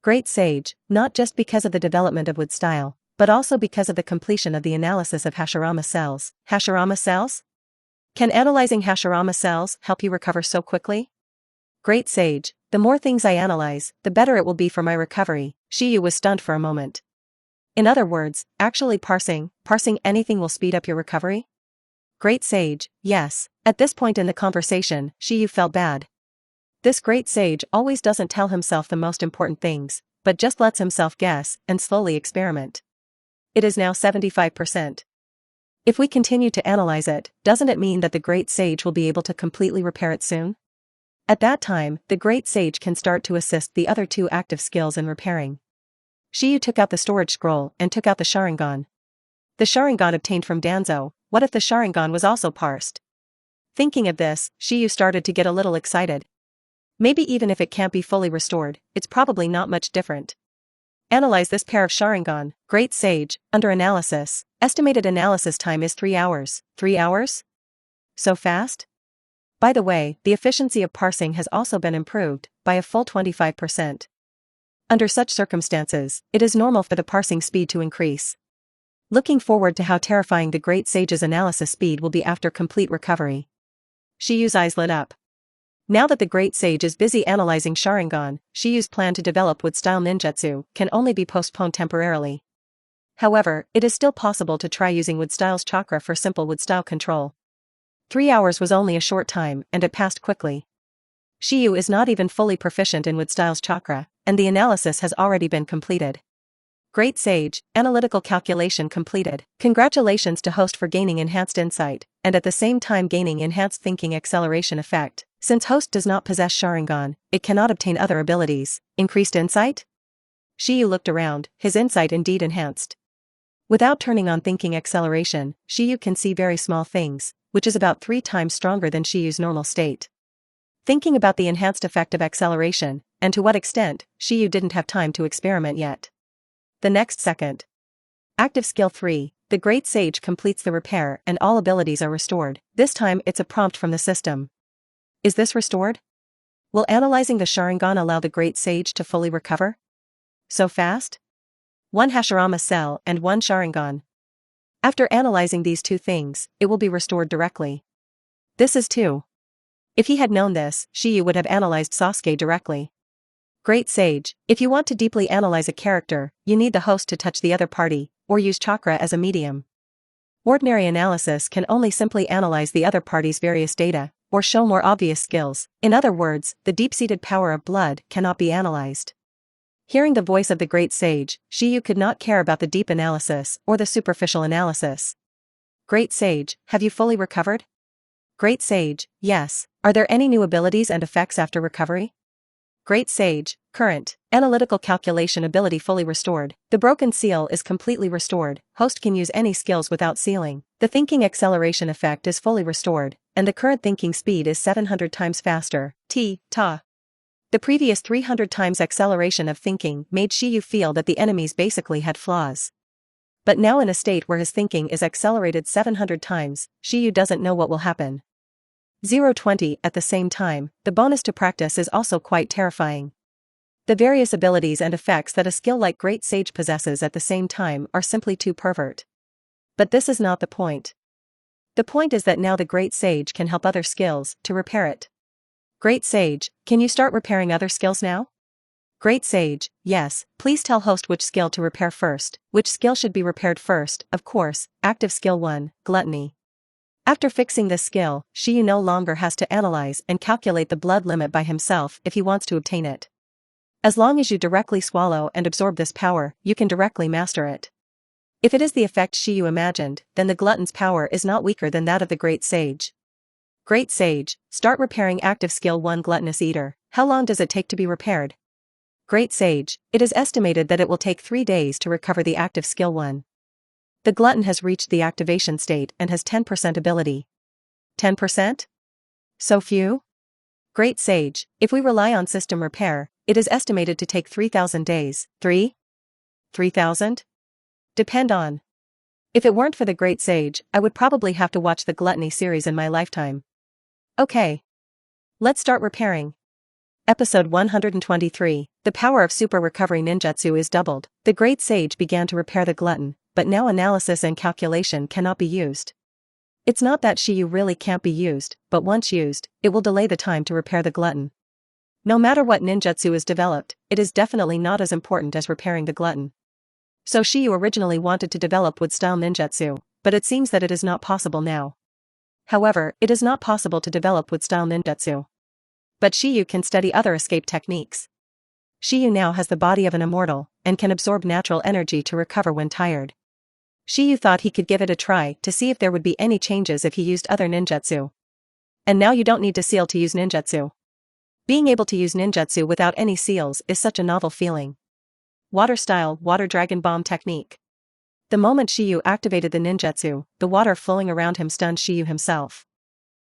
Great Sage, not just because of the development of wood style, but also because of the completion of the analysis of Hashirama cells. Hashirama cells? Can analyzing Hashirama cells help you recover so quickly? Great Sage, the more things I analyze, the better it will be for my recovery. Shiyu was stunned for a moment. In other words, actually parsing anything will speed up your recovery? Great Sage, yes. At this point in the conversation, Shiyu felt bad. This Great Sage always doesn't tell himself the most important things, but just lets himself guess and slowly experiment. It is now 75%. If we continue to analyze it, doesn't it mean that the Great Sage will be able to completely repair it soon? At that time, the Great Sage can start to assist the other two active skills in repairing. Shiyu took out the storage scroll and took out the Sharingan. The Sharingan obtained from Danzo. What if the Sharingan was also parsed? Thinking of this, Shiyu started to get a little excited. Maybe even if it can't be fully restored, it's probably not much different. Analyze this pair of Sharingan. Great Sage, under analysis. Estimated analysis time is 3 hours. 3 hours? So fast? By the way, the efficiency of parsing has also been improved by a full 25%. Under such circumstances, it is normal for the parsing speed to increase. Looking forward to how terrifying the Great Sage's analysis speed will be after complete recovery. Shiyu's eyes lit up. Now that the Great Sage is busy analyzing Sharingan, Shiyu's plan to develop wood-style ninjutsu can only be postponed temporarily. However, it is still possible to try using wood-style's chakra for simple wood-style control. 3 hours was only a short time, and it passed quickly. Shiyu is not even fully proficient in wood-style's chakra, and the analysis has already been completed. Great Sage, analytical calculation completed. Congratulations to host for gaining enhanced insight, and at the same time gaining enhanced thinking acceleration effect. Since host does not possess Sharingan, it cannot obtain other abilities. Increased insight? Shiyu looked around, his insight indeed enhanced. Without turning on thinking acceleration, Shiyu can see very small things, which is about 3 times stronger than Shiyu's normal state. Thinking about the enhanced effect of acceleration, and to what extent, Shiyu didn't have time to experiment yet. The next second. Active Skill 3, the Great Sage completes the repair and all abilities are restored. This time it's a prompt from the system. Is this restored? Will analyzing the Sharingan allow the Great Sage to fully recover? So fast? 1 Hashirama cell and 1 Sharingan. After analyzing these 2 things, it will be restored directly. This is 2. If he had known this, Shiyu would have analyzed Sasuke directly. Great Sage, if you want to deeply analyze a character, you need the host to touch the other party, or use chakra as a medium. Ordinary analysis can only simply analyze the other party's various data, or show more obvious skills. In other words, the deep-seated power of blood cannot be analyzed. Hearing the voice of the Great Sage, Shiyu could not care about the deep analysis or the superficial analysis. Great Sage, have you fully recovered? Great Sage, yes. Are there any new abilities and effects after recovery? Great Sage, current, analytical calculation ability fully restored. The broken seal is completely restored. Host can use any skills without sealing. The thinking acceleration effect is fully restored, and the current thinking speed is 700 times faster. Ta. The previous 300 times acceleration of thinking made Shiyu feel that the enemies basically had flaws. But now in a state where his thinking is accelerated 700 times, Shiyu doesn't know what will happen. 0-20 at the same time, the bonus to practice is also quite terrifying. The various abilities and effects that a skill like Great Sage possesses at the same time are simply too pervert. But this is not the point. The point is that now the Great Sage can help other skills to repair it. Great Sage, can you start repairing other skills now? Great Sage, yes, please tell host which skill to repair first. Which skill should be repaired first? Of course, active skill 1, gluttony. After fixing this skill, Shiyu no longer has to analyze and calculate the blood limit by himself if he wants to obtain it. As long as you directly swallow and absorb this power, you can directly master it. If it is the effect Shiyu imagined, then the glutton's power is not weaker than that of the Great Sage. Great Sage, start repairing active skill 1 gluttonous eater. How long does it take to be repaired? Great Sage, it is estimated that it will take 3 days to recover the active skill 1. The glutton has reached the activation state and has 10% ability. 10%? So few? Great Sage, if we rely on system repair, it is estimated to take 3,000 days. 3,000? Depend on. If it weren't for the Great Sage, I would probably have to watch the Gluttony series in my lifetime. Okay. Let's start repairing. Episode 123, the power of super recovery ninjutsu is doubled. The Great Sage began to repair the glutton, but now analysis and calculation cannot be used. It's not that Shiyu really can't be used, but once used, it will delay the time to repair the glutton. No matter what ninjutsu is developed, it is definitely not as important as repairing the glutton. So Shiyu originally wanted to develop wood-style ninjutsu, but it seems that it is not possible now. However, it is not possible to develop wood-style ninjutsu. But Shiyu can study other escape techniques. Shiyu now has the body of an immortal, and can absorb natural energy to recover when tired. Shiyu thought he could give it a try to see if there would be any changes if he used other ninjutsu. And now you don't need to seal to use ninjutsu. Being able to use ninjutsu without any seals is such a novel feeling. Water-style Water Dragon Bomb technique. The moment Shiyu activated the ninjutsu, the water flowing around him stunned Shiyu himself.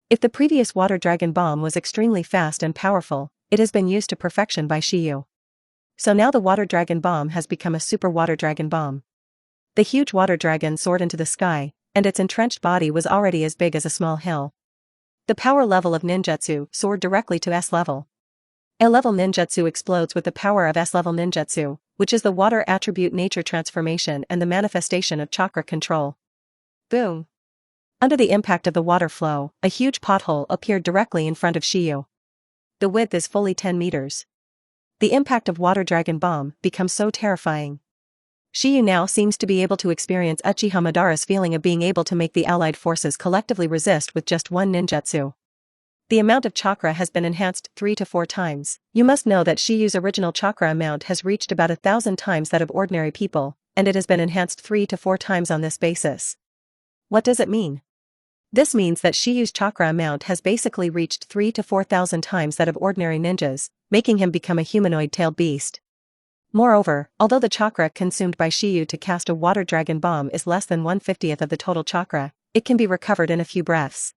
If the previous Water Dragon Bomb was extremely fast and powerful, it has been used to perfection by Shiyu. So now the Water Dragon Bomb has become a Super Water Dragon Bomb. The huge water dragon soared into the sky, and its entrenched body was already as big as a small hill. The power level of ninjutsu soared directly to S level. A level ninjutsu explodes with the power of S level ninjutsu, which is the water attribute nature transformation and the manifestation of chakra control. Boom! Under the impact of the water flow, a huge pothole appeared directly in front of Shiyu. The width is fully 10 meters. The impact of Water Dragon Bomb becomes so terrifying. Shiyu now seems to be able to experience Uchiha Madara's feeling of being able to make the allied forces collectively resist with just one ninjutsu. The amount of chakra has been enhanced 3 to 4 times. You must know that Shiyu's original chakra amount has reached about 1,000 times that of ordinary people, and it has been enhanced 3 to 4 times on this basis. What does it mean? This means that Shiyu's chakra amount has basically reached 3 to 4,000 times that of ordinary ninjas, making him become a humanoid-tailed beast. Moreover, although the chakra consumed by Shiyu to cast a Water Dragon Bomb is less than 1/50th of the total chakra, it can be recovered in a few breaths.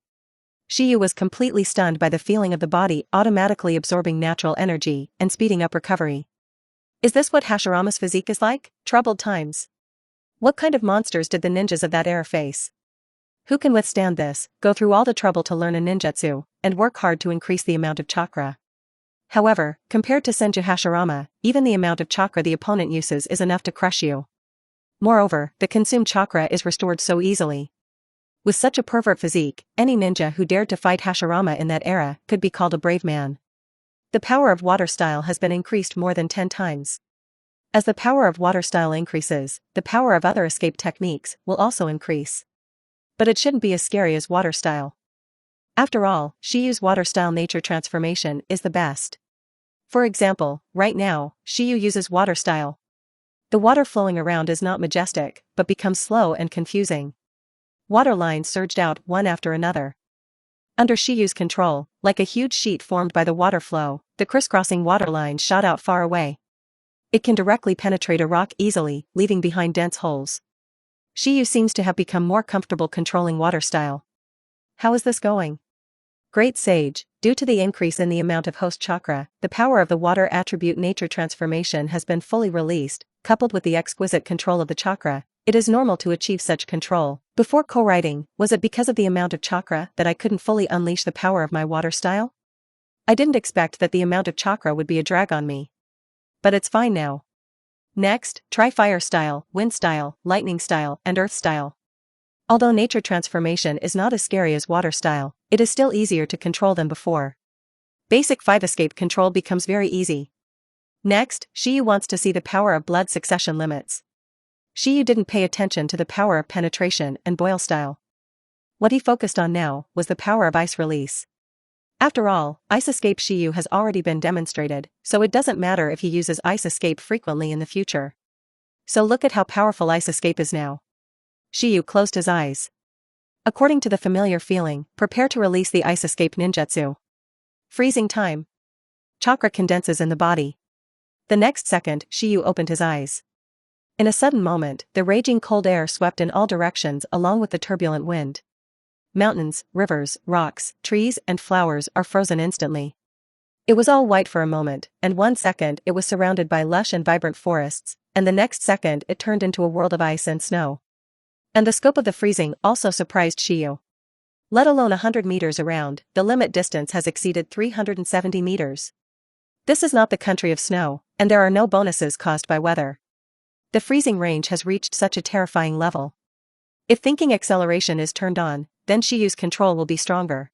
Shiyu was completely stunned by the feeling of the body automatically absorbing natural energy and speeding up recovery. Is this what Hashirama's physique is like? Troubled times. What kind of monsters did the ninjas of that era face? Who can withstand this, go through all the trouble to learn a ninjutsu, and work hard to increase the amount of chakra? However, compared to Senju Hashirama, even the amount of chakra the opponent uses is enough to crush you. Moreover, the consumed chakra is restored so easily. With such a pervert physique, any ninja who dared to fight Hashirama in that era could be called a brave man. The power of water style has been increased more than 10 times. As the power of water style increases, the power of other escape techniques will also increase. But it shouldn't be as scary as water style. After all, Shiyu's water style nature transformation is the best. For example, right now, Shiyu uses water style. The water flowing around is not majestic, but becomes slow and confusing. Water lines surged out one after another. Under Shiyu's control, like a huge sheet formed by the water flow, the crisscrossing water line shot out far away. It can directly penetrate a rock easily, leaving behind dense holes. Shiyu seems to have become more comfortable controlling water style. How is this going? Great Sage, due to the increase in the amount of host chakra, the power of the water attribute nature transformation has been fully released, coupled with the exquisite control of the chakra. It is normal to achieve such control. Before co-writing, was it because of the amount of chakra that I couldn't fully unleash the power of my water style? I didn't expect that the amount of chakra would be a drag on me. But it's fine now. Next, try fire style, wind style, lightning style, and earth style. Although nature transformation is not as scary as water style, it is still easier to control than before. Basic 5 escape control becomes very easy. Next, Shiyu wants to see the power of blood succession limits. Shiyu didn't pay attention to the power of penetration and boil style. What he focused on now was the power of ice release. After all, ice escape Shiyu has already been demonstrated, so it doesn't matter if he uses ice escape frequently in the future. So look at how powerful ice escape is now. Shiyu closed his eyes. According to the familiar feeling, prepare to release the ice escape ninjutsu. Freezing time. Chakra condenses in the body. The next second, Shiyu opened his eyes. In a sudden moment, the raging cold air swept in all directions along with the turbulent wind. Mountains, rivers, rocks, trees, and flowers are frozen instantly. It was all white for a moment, and 1 second it was surrounded by lush and vibrant forests, and the next second it turned into a world of ice and snow. And the scope of the freezing also surprised Shiyu. Let alone 100 meters around, the limit distance has exceeded 370 meters. This is not the country of snow, and there are no bonuses caused by weather. The freezing range has reached such a terrifying level. If thinking acceleration is turned on, then Shiyu's control will be stronger.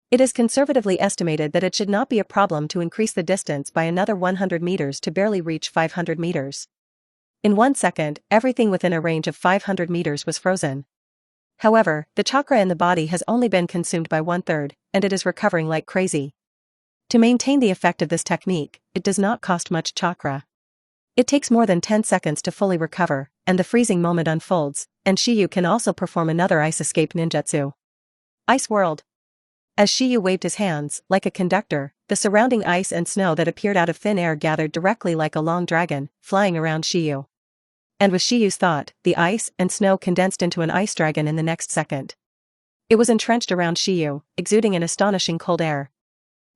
It is conservatively estimated that it should not be a problem to increase the distance by another 100 meters to barely reach 500 meters. In 1 second, everything within a range of 500 meters was frozen. However, the chakra in the body has only been consumed by 1/3, and it is recovering like crazy. To maintain the effect of this technique, it does not cost much chakra. It takes more than 10 seconds to fully recover, and the freezing moment unfolds, and Shiyu can also perform another ice escape ninjutsu. Ice World. As Shiyu waved his hands, like a conductor, the surrounding ice and snow that appeared out of thin air gathered directly like a long dragon, flying around Shiyu. And with Shiyu's thought, the ice and snow condensed into an ice dragon in the next second. It was entrenched around Shiyu, exuding an astonishing cold air.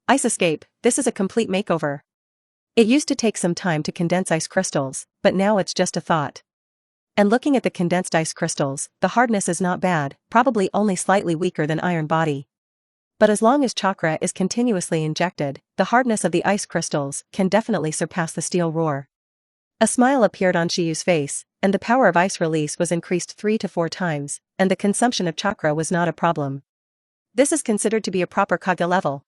Ice escape, this is a complete makeover. It used to take some time to condense ice crystals, but now it's just a thought. And looking at the condensed ice crystals, the hardness is not bad, probably only slightly weaker than iron body. But as long as chakra is continuously injected, the hardness of the ice crystals can definitely surpass the steel roar. A smile appeared on Shiyu's face, and the power of ice release was increased 3 to 4 times, and the consumption of chakra was not a problem. This is considered to be a proper Kage level.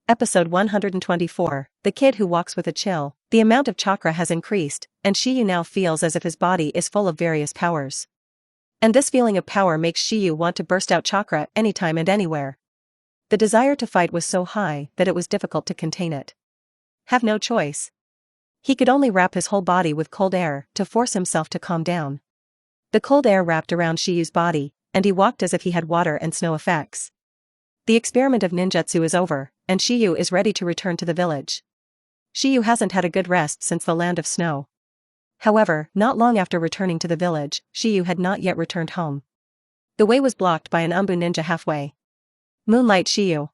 Episode 124, The Kid Who Walks with a Chill. The amount of chakra has increased, and Shiyu now feels as if his body is full of various powers. And this feeling of power makes Shiyu want to burst out chakra anytime and anywhere. The desire to fight was so high that it was difficult to contain it. Have no choice. He could only wrap his whole body with cold air to force himself to calm down. The cold air wrapped around Shiyu's body, and he walked as if he had water and snow effects. The experiment of ninjutsu is over, and Shiyu is ready to return to the village. Shiyu hasn't had a good rest since the land of snow. However, not long after returning to the village, Shiyu had not yet returned home. The way was blocked by an Umbu ninja halfway. Moonlight Shiyu.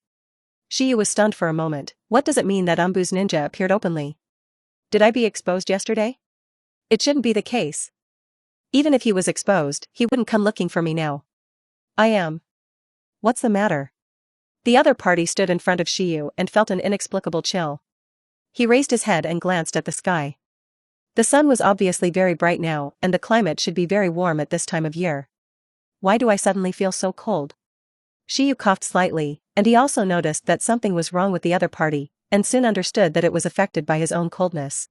Shiyu was stunned for a moment. What does it mean that Umbu's ninja appeared openly? Did I be exposed yesterday? It shouldn't be the case. Even if he was exposed, he wouldn't come looking for me now. I am. What's the matter? The other party stood in front of Shiyu and felt an inexplicable chill. He raised his head and glanced at the sky. The sun was obviously very bright now, and the climate should be very warm at this time of year. Why do I suddenly feel so cold? Shiyu coughed slightly, and he also noticed that something was wrong with the other party, and soon understood that it was affected by his own coldness.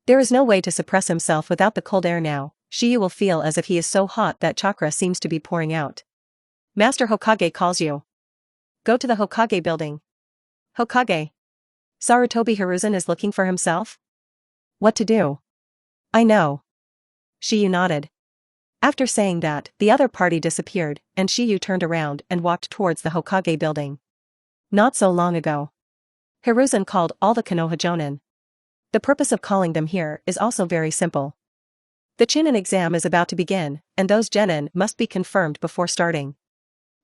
There is no way to suppress himself without the cold air now. Shiyu will feel as if he is so hot that chakra seems to be pouring out. Master Hokage calls you. Go to the Hokage building. Hokage. Sarutobi Hiruzen is looking for himself? What to do? I know. Shiyu nodded. After saying that, the other party disappeared, and Shiyu turned around and walked towards the Hokage building. Not so long ago, Hiruzen called all the Konoha Jonin. The purpose of calling them here is also very simple. The Chunin exam is about to begin, and those genin must be confirmed before starting.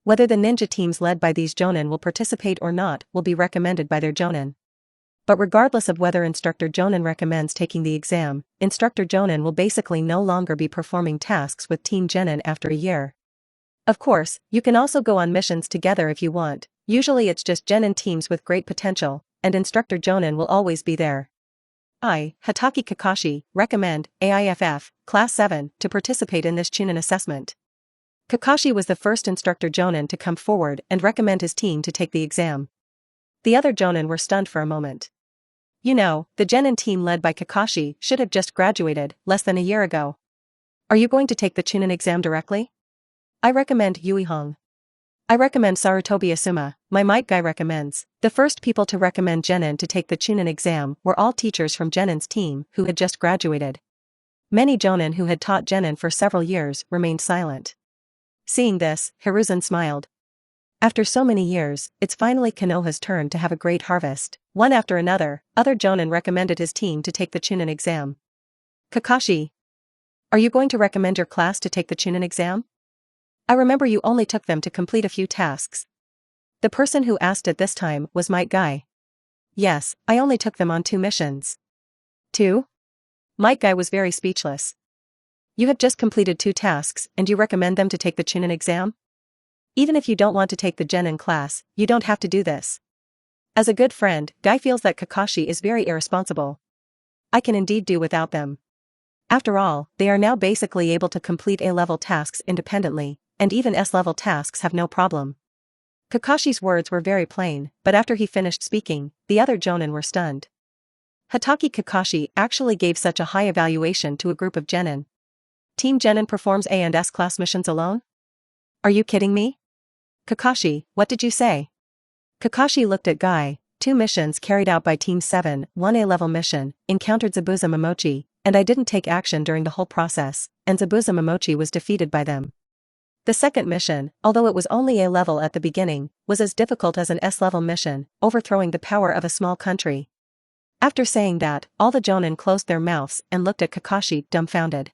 Whether the ninja teams led by these jonin will participate or not will be recommended by their jonin. But regardless of whether Instructor Jonin recommends taking the exam, Instructor Jonin will basically no longer be performing tasks with Team Genin after a year. Of course, you can also go on missions together if you want, usually it's just Genin teams with great potential, and Instructor Jonin will always be there. I, Hatake Kakashi, recommend AIFF, Class 7, to participate in this Chunin assessment. Kakashi was the first Instructor Jonin to come forward and recommend his team to take the exam. The other Jonin were stunned for a moment. You know, the Genin team led by Kakashi should have just graduated less than a year ago. Are you going to take the Chunin exam directly? I recommend Yui Hong. I recommend Sarutobi Asuma, my might guy recommends. The first people to recommend Genin to take the Chunin exam were all teachers from Genin's team who had just graduated. Many Jonin who had taught Genin for several years remained silent. Seeing this, Hiruzen smiled. After so many years, it's finally Konoha's turn to have a great harvest. One after another, other Jonin recommended his team to take the Chunin exam. Kakashi, are you going to recommend your class to take the Chunin exam? I remember you only took them to complete a few tasks. The person who asked it this time was Might Guy. Yes, I only took them on 2 missions. 2? Might Guy was very speechless. You have just completed 2 tasks and you recommend them to take the Chunin exam? Even if you don't want to take the Genin class, you don't have to do this. As a good friend, Guy feels that Kakashi is very irresponsible. I can indeed do without them. After all, they are now basically able to complete A-level tasks independently, and even S-level tasks have no problem. Kakashi's words were very plain, but after he finished speaking, the other Jonin were stunned. Hatake Kakashi actually gave such a high evaluation to a group of Genin. Team Genin performs A and S class missions alone? Are you kidding me? Kakashi, what did you say? Kakashi looked at Guy. 2 missions carried out by Team 7, 1 A-level mission, encountered Zabuza Momochi, and I didn't take action during the whole process, and Zabuza Momochi was defeated by them. The second mission, although it was only A-level at the beginning, was as difficult as an S-level mission, overthrowing the power of a small country. After saying that, all the Jonin closed their mouths and looked at Kakashi dumbfounded.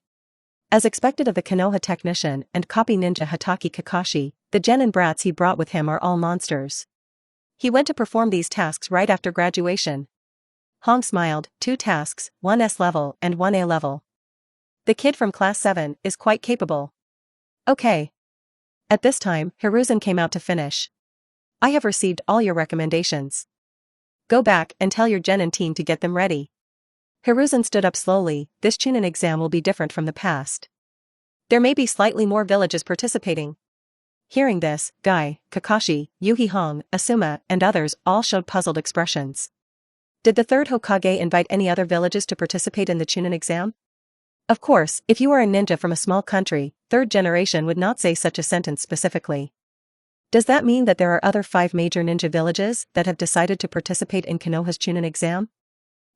As expected of the Konoha technician and copy ninja Hatake Kakashi, the Genin brats he brought with him are all monsters. He went to perform these tasks right after graduation. Hong smiled, 2 tasks, 1 S-level and 1 A-level. The kid from Class 7 is quite capable. Okay. At this time, Hiruzen came out to finish. I have received all your recommendations. Go back and tell your Genin team to get them ready. Hiruzen stood up slowly. This Chunin exam will be different from the past. There may be slightly more villages participating. Hearing this, Guy, Kakashi, Yuhi Hong, Asuma, and others all showed puzzled expressions. Did the Third Hokage invite any other villages to participate in the Chunin exam? Of course, if you are a ninja from a small country, 3rd generation would not say such a sentence specifically. Does that mean that there are other 5 major ninja villages that have decided to participate in Konoha's Chunin exam?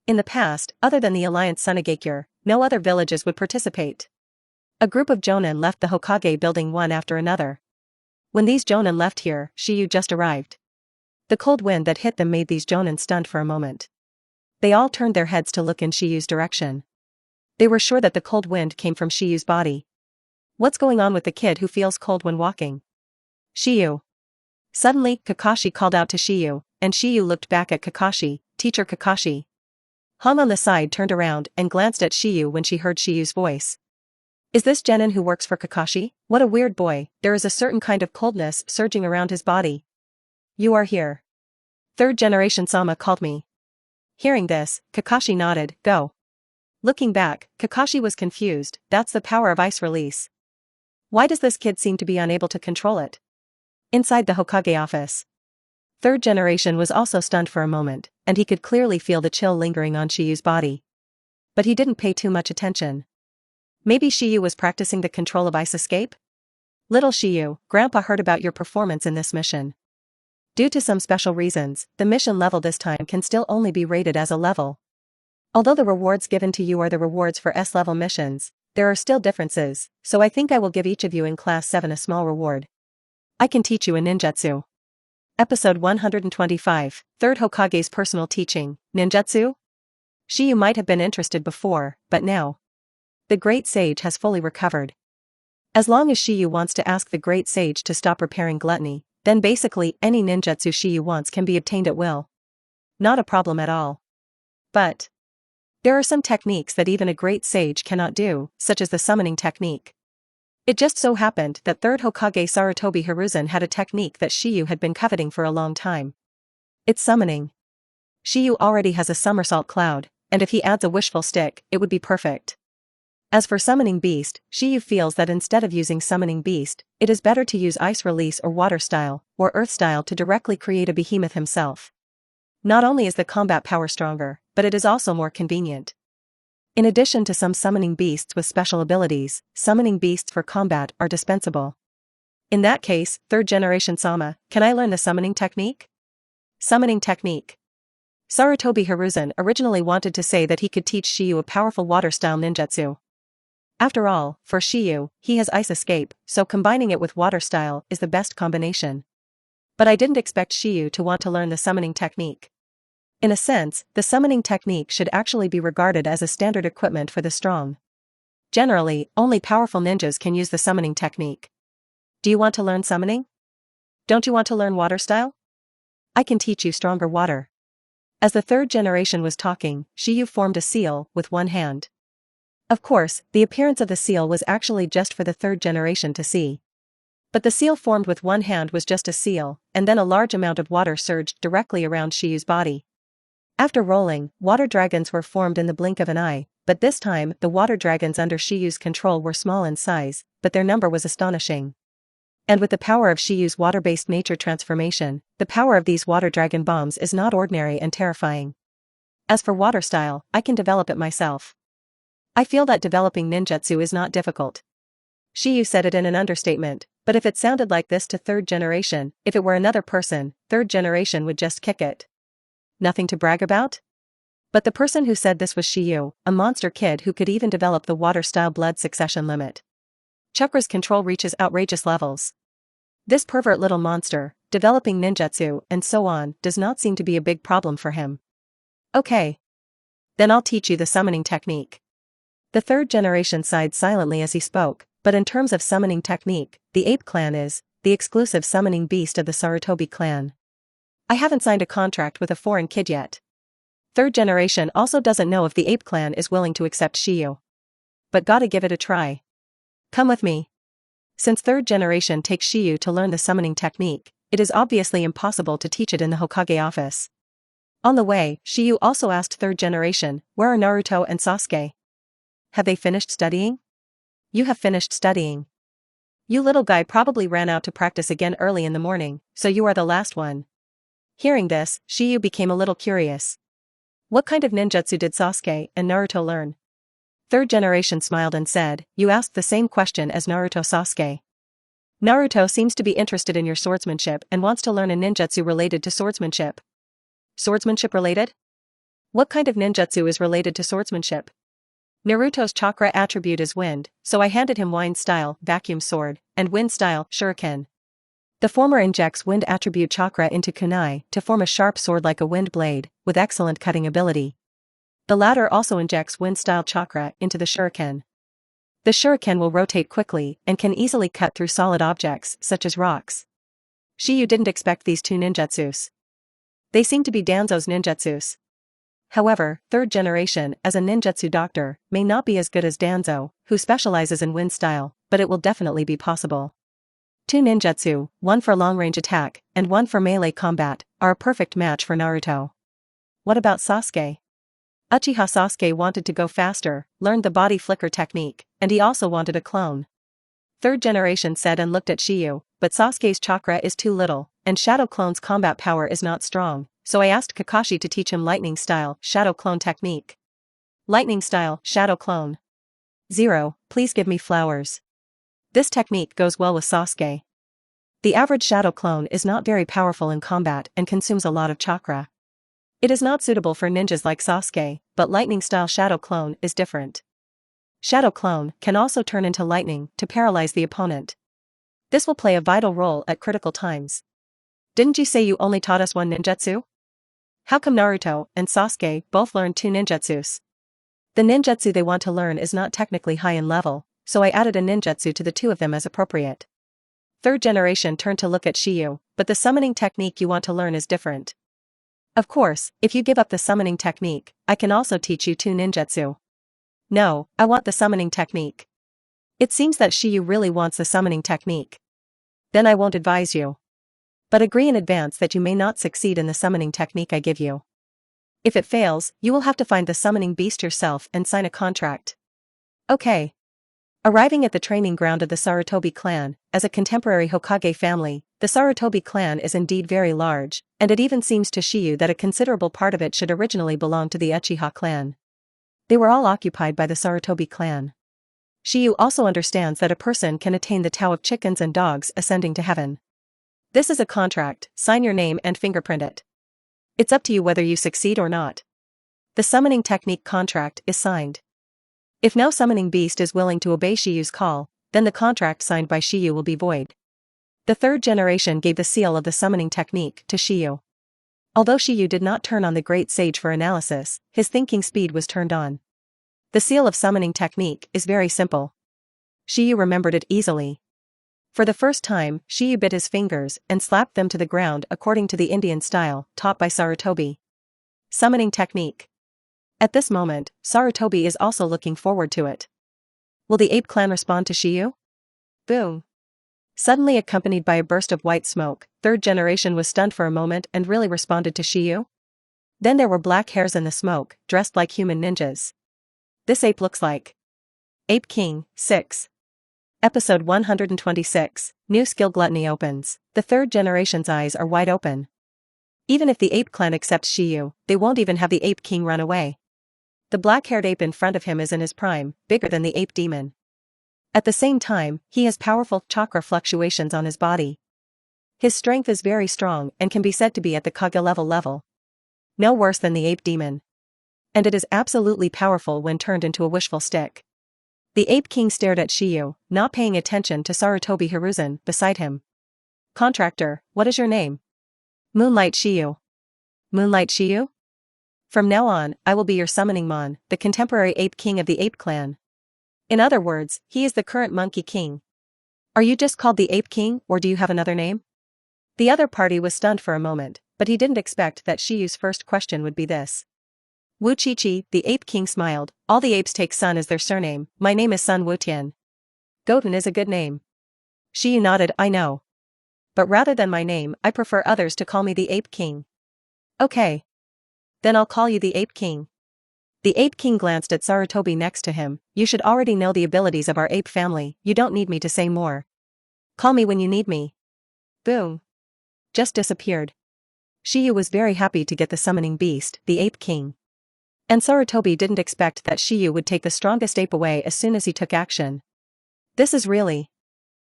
In the past, other than the Alliance Sunagakure, no other villages would participate. A group of Jonin left the Hokage building one after another. When these Jonin left here, Shiyu just arrived. The cold wind that hit them made these Jonin stunned for a moment. They all turned their heads to look in Shiyu's direction. They were sure that the cold wind came from Shiyu's body. What's going on with the kid who feels cold when walking? Shiyu. Suddenly, Kakashi called out to Shiyu, and Shiyu looked back at Kakashi, Teacher Kakashi. Hong on the side turned around and glanced at Shiyu when she heard Shiyu's voice. Is this Genin who works for Kakashi? What a weird boy, there is a certain kind of coldness surging around his body. You are here. 3rd generation Sama called me. Hearing this, Kakashi nodded, go. Looking back, Kakashi was confused, that's the power of ice release. Why does this kid seem to be unable to control it? Inside the Hokage office. 3rd generation was also stunned for a moment, and he could clearly feel the chill lingering on Shiyu's body. But he didn't pay too much attention. Maybe Shiyu was practicing the control of ice escape? Little Shiyu, Grandpa heard about your performance in this mission. Due to some special reasons, the mission level this time can still only be rated as a level. Although the rewards given to you are the rewards for S-level missions, there are still differences, so I think I will give each of you in Class 7 a small reward. I can teach you a ninjutsu. Episode 125, Third Hokage's personal teaching, ninjutsu? Shiyu might have been interested before, but now the great sage has fully recovered. As long as Shiyu wants to ask the great sage to stop repairing gluttony, then basically any ninjutsu Shiyu wants can be obtained at will. Not a problem at all. But there are some techniques that even a great sage cannot do, such as the summoning technique. It just so happened that Third Hokage Sarutobi Hiruzen had a technique that Shiyu had been coveting for a long time. It's summoning. Shiyu already has a somersault cloud, and if he adds a wishful stick, it would be perfect. As for summoning beast, Shiyu feels that instead of using summoning beast, it is better to use ice release or water style, or earth style to directly create a behemoth himself. Not only is the combat power stronger, but it is also more convenient. In addition to some summoning beasts with special abilities, summoning beasts for combat are dispensable. In that case, 3rd generation Sama, can I learn the summoning technique? Summoning technique. Sarutobi Hiruzen originally wanted to say that he could teach Shiyu a powerful water-style ninjutsu. After all, for Shiyu, he has ice escape, so combining it with water style is the best combination. But I didn't expect Shiyu to want to learn the summoning technique. In a sense, the summoning technique should actually be regarded as a standard equipment for the strong. Generally, only powerful ninjas can use the summoning technique. Do you want to learn summoning? Don't you want to learn water style? I can teach you stronger water. As the 3rd generation was talking, Shiyu formed a seal with one hand. Of course, the appearance of the seal was actually just for the 3rd generation to see. But the seal formed with one hand was just a seal, and then a large amount of water surged directly around Shiyu's body. After rolling, water dragons were formed in the blink of an eye, but this time the water dragons under Shiyu's control were small in size, but their number was astonishing. And with the power of Shiyu's water-based nature transformation, the power of these water dragon bombs is not ordinary and terrifying. As for water style, I can develop it myself. I feel that developing ninjutsu is not difficult. Shiyu said it in an understatement, but if it sounded like this to 3rd generation, if it were another person, 3rd generation would just kick it. Nothing to brag about? But the person who said this was Shiyu, a monster kid who could even develop the water-style blood succession limit. Chakra's control reaches outrageous levels. This pervert little monster, developing ninjutsu and so on, does not seem to be a big problem for him. Okay. Then I'll teach you the summoning technique. The 3rd generation sighed silently as he spoke, but in terms of summoning technique, the Ape clan is the exclusive summoning beast of the Sarutobi clan. I haven't signed a contract with a foreign kid yet. 3rd generation also doesn't know if the Ape clan is willing to accept Shiyu. But gotta give it a try. Come with me. Since 3rd generation takes Shiyu to learn the summoning technique, it is obviously impossible to teach it in the Hokage office. On the way, Shiyu also asked 3rd generation, where are Naruto and Sasuke? Have they finished studying? You have finished studying. You little guy probably ran out to practice again early in the morning, so you are the last one. Hearing this, Shiyu became a little curious. What kind of ninjutsu did Sasuke and Naruto learn? 3rd generation smiled and said, you asked the same question as Naruto Sasuke. Naruto seems to be interested in your swordsmanship and wants to learn a ninjutsu related to swordsmanship. Swordsmanship related? What kind of ninjutsu is related to swordsmanship? Naruto's chakra attribute is wind, so I handed him wind style, vacuum sword, and wind style, shuriken. The former injects wind attribute chakra into kunai to form a sharp sword like a wind blade, with excellent cutting ability. The latter also injects wind style chakra into the shuriken. The shuriken will rotate quickly and can easily cut through solid objects, such as rocks. Shiyu didn't expect these two ninjutsus. They seem to be Danzo's ninjutsus. However, 3rd generation, as a ninjutsu doctor, may not be as good as Danzo, who specializes in wind style, but it will definitely be possible. 2 ninjutsu, one for long-range attack, and one for melee combat, are a perfect match for Naruto. What about Sasuke? Uchiha Sasuke wanted to go faster, learned the body flicker technique, and he also wanted a clone. 3rd generation said and looked at Shiyu, but Sasuke's chakra is too little, and Shadow Clone's combat power is not strong, so I asked Kakashi to teach him lightning style, Shadow Clone technique. Lightning style, Shadow Clone. 0, please give me flowers. This technique goes well with Sasuke. The average Shadow Clone is not very powerful in combat and consumes a lot of chakra. It is not suitable for ninjas like Sasuke, but lightning style Shadow Clone is different. Shadow Clone can also turn into lightning to paralyze the opponent. This will play a vital role at critical times. Didn't you say you only taught us one ninjutsu? How come Naruto and Sasuke both learned two ninjutsus? The ninjutsu they want to learn is not technically high in level, so I added a ninjutsu to the two of them as appropriate. Third generation turned to look at Shiyu, but the summoning technique you want to learn is different. Of course, if you give up the summoning technique, I can also teach you two ninjutsu. No, I want the summoning technique. It seems that Shiyu really wants the summoning technique. Then I won't advise you. But agree in advance that you may not succeed in the summoning technique I give you. If it fails, you will have to find the summoning beast yourself and sign a contract. Okay. Arriving at the training ground of the Sarutobi clan, as a contemporary Hokage family, the Sarutobi clan is indeed very large, and it even seems to Shiyu that a considerable part of it should originally belong to the Uchiha clan. They were all occupied by the Sarutobi clan. Shiyu also understands that a person can attain the Tao of chickens and dogs ascending to heaven. This is a contract, sign your name and fingerprint it. It's up to you whether you succeed or not. The summoning technique contract is signed. If no summoning beast is willing to obey Shiyu's call, then the contract signed by Shiyu will be void. The third generation gave the seal of the summoning technique to Shiyu. Although Shiyu did not turn on the great sage for analysis, his thinking speed was turned on. The seal of summoning technique is very simple. Shiyu remembered it easily. For the first time, Shiyu bit his fingers and slapped them to the ground according to the Indian style taught by Sarutobi. Summoning technique. At this moment, Sarutobi is also looking forward to it. Will the ape clan respond to Shiyu? Boom. Suddenly accompanied by a burst of white smoke, third generation was stunned for a moment and really responded to Shiyu. Then there were black hairs in the smoke, dressed like human ninjas. This ape looks like Ape King, 6. Episode 126, New Skill Gluttony opens. The third generation's eyes are wide open. Even if the ape clan accepts Shiyu, they won't even have the Ape King run away. The black-haired ape in front of him is in his prime, bigger than the ape demon. At the same time, he has powerful chakra fluctuations on his body. His strength is very strong and can be said to be at the Kage level. No worse than the ape demon. And it is absolutely powerful when turned into a wishful stick. The Ape King stared at Shiyu, not paying attention to Sarutobi Hiruzen beside him. Contractor, what is your name? Moonlight Shiyu. Moonlight Shiyu? From now on, I will be your summoning mon, the contemporary Ape King of the Ape Clan. In other words, he is the current Monkey King. Are you just called the Ape King, or do you have another name? The other party was stunned for a moment, but he didn't expect that Shiyu's first question would be this. Wu Chi-Chi, the Ape King smiled, all the apes take Sun as their surname, my name is Sun Wutian. Goten is a good name. Shiyu nodded, I know. But rather than my name, I prefer others to call me the Ape King. Okay. Then I'll call you the Ape King. The Ape King glanced at Sarutobi next to him, you should already know the abilities of our ape family, you don't need me to say more. Call me when you need me. Boom. Just disappeared. Shiyu was very happy to get the summoning beast, the Ape King. And Sarutobi didn't expect that Shiyu would take the strongest ape away as soon as he took action. This is really.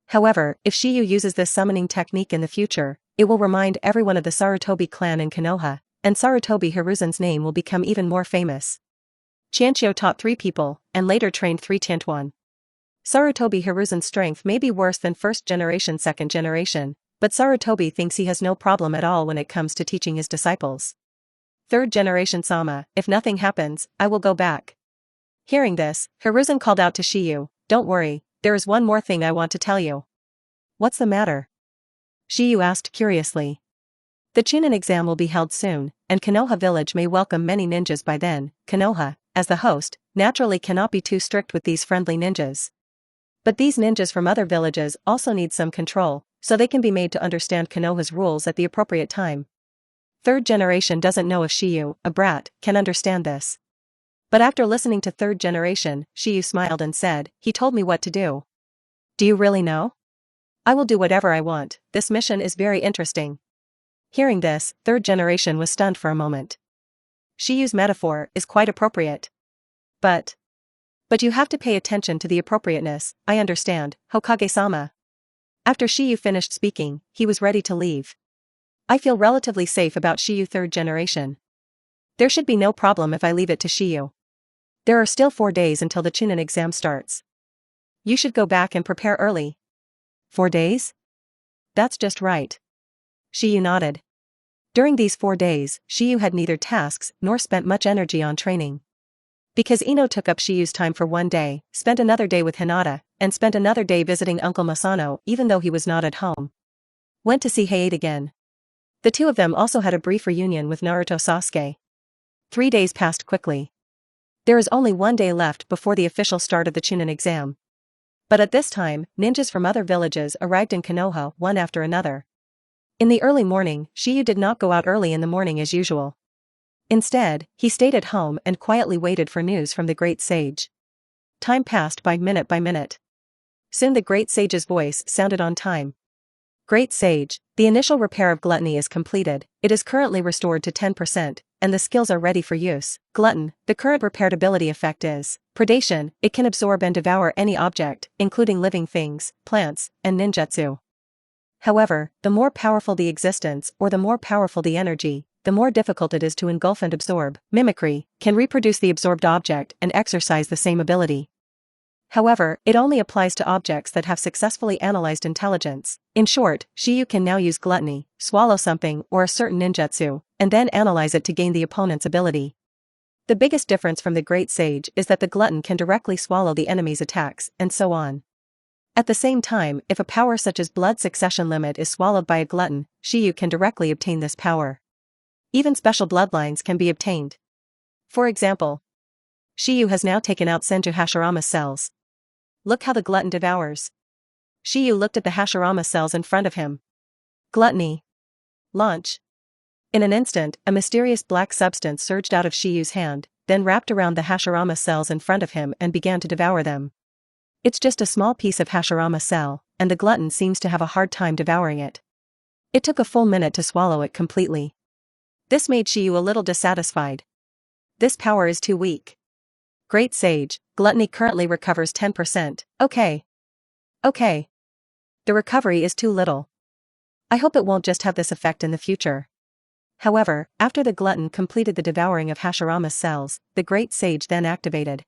However, if Shiyu uses this summoning technique in the future, it will remind everyone of the Sarutobi clan in Konoha, and Sarutobi Hiruzen's name will become even more famous. Qianqiu taught 3 people, and later trained 3 Tiantuan. Sarutobi Hiruzen's strength may be worse than first generation, second generation, but Sarutobi thinks he has no problem at all when it comes to teaching his disciples. Third generation Sama, if nothing happens, I will go back. Hearing this, Hiruzen called out to Shiyu, don't worry, there is one more thing I want to tell you. What's the matter? Shiyu asked curiously. The Chunin exam will be held soon, and Konoha village may welcome many ninjas by then. Konoha, as the host, naturally cannot be too strict with these friendly ninjas. But these ninjas from other villages also need some control, so they can be made to understand Konoha's rules at the appropriate time. Third generation doesn't know if Shiyu, a brat, can understand this. But after listening to third generation, Shiyu smiled and said, he told me what to do. Do you really know? I will do whatever I want, this mission is very interesting. Hearing this, third generation was stunned for a moment. Shiyu's metaphor is quite appropriate. But you have to pay attention to the appropriateness, I understand, Hokage-sama. After Shiyu finished speaking, he was ready to leave. I feel relatively safe about Shiyu third generation. There should be no problem if I leave it to Shiyu. There are still 4 days until the Chunin exam starts. You should go back and prepare early. 4 days? That's just right. Shiyu nodded. During these 4 days, Shiyu had neither tasks nor spent much energy on training. Because Ino took up Shiyu's time for 1 day, spent another day with Hinata, and spent another day visiting Uncle Masano even though he was not at home. Went to see Hayate again. The two of them also had a brief reunion with Naruto Sasuke. 3 days passed quickly. There is only 1 day left before the official start of the Chunin exam. But at this time, ninjas from other villages arrived in Konoha one after another. In the early morning, Shiyu did not go out early in the morning as usual. Instead, he stayed at home and quietly waited for news from the great sage. Time passed by minute. Soon the great sage's voice sounded on time. Great sage, the initial repair of gluttony is completed, it is currently restored to 10%, and the skills are ready for use. Glutton, the current repaired ability effect is predation, it can absorb and devour any object, including living things, plants, and ninjutsu. However, the more powerful the existence or the more powerful the energy, the more difficult it is to engulf and absorb. Mimicry can reproduce the absorbed object and exercise the same ability. However, it only applies to objects that have successfully analyzed intelligence. In short, Shiyu can now use gluttony, swallow something or a certain ninjutsu, and then analyze it to gain the opponent's ability. The biggest difference from the Great Sage is that the glutton can directly swallow the enemy's attacks, and so on. At the same time, if a power such as blood succession limit is swallowed by a glutton, Shiyu can directly obtain this power. Even special bloodlines can be obtained. For example, Shiyu has now taken out Senju Hashirama's cells. Look how the glutton devours. Shiyu looked at the Hashirama cells in front of him. Gluttony. Launch. In an instant, a mysterious black substance surged out of Shiyu's hand, then wrapped around the Hashirama cells in front of him and began to devour them. It's just a small piece of Hashirama cell, and the glutton seems to have a hard time devouring it. It took a full minute to swallow it completely. This made Shiyu a little dissatisfied. This power is too weak. Great Sage, gluttony currently recovers 10%. Okay. The recovery is too little. I hope it won't just have this effect in the future. However, after the glutton completed the devouring of Hashirama's cells, the Great Sage then activated.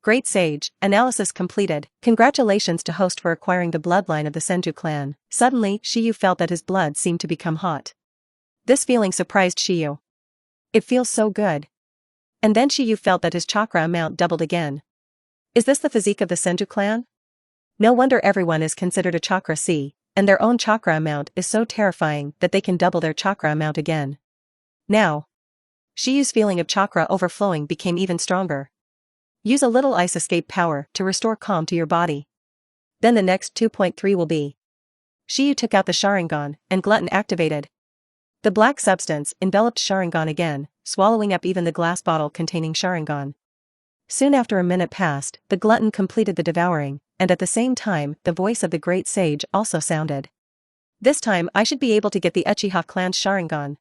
Great Sage, analysis completed. Congratulations to host for acquiring the bloodline of the Senju clan. Suddenly, Shiyu felt that his blood seemed to become hot. This feeling surprised Shiyu. It feels so good. And then Shiyu felt that his chakra amount doubled again. Is this the physique of the Senju clan? No wonder everyone is considered a chakra C, and their own chakra amount is so terrifying that they can double their chakra amount again. Now, Shiyu's feeling of chakra overflowing became even stronger. Use a little ice escape power to restore calm to your body. Then the next 2.3 will be. Shiyu took out the Sharingan, and glutton activated. The black substance enveloped Sharingan again, swallowing up even the glass bottle containing Sharingan. Soon after a minute passed, the glutton completed the devouring, and at the same time, the voice of the Great Sage also sounded. This time I should be able to get the Uchiha clan's Sharingan.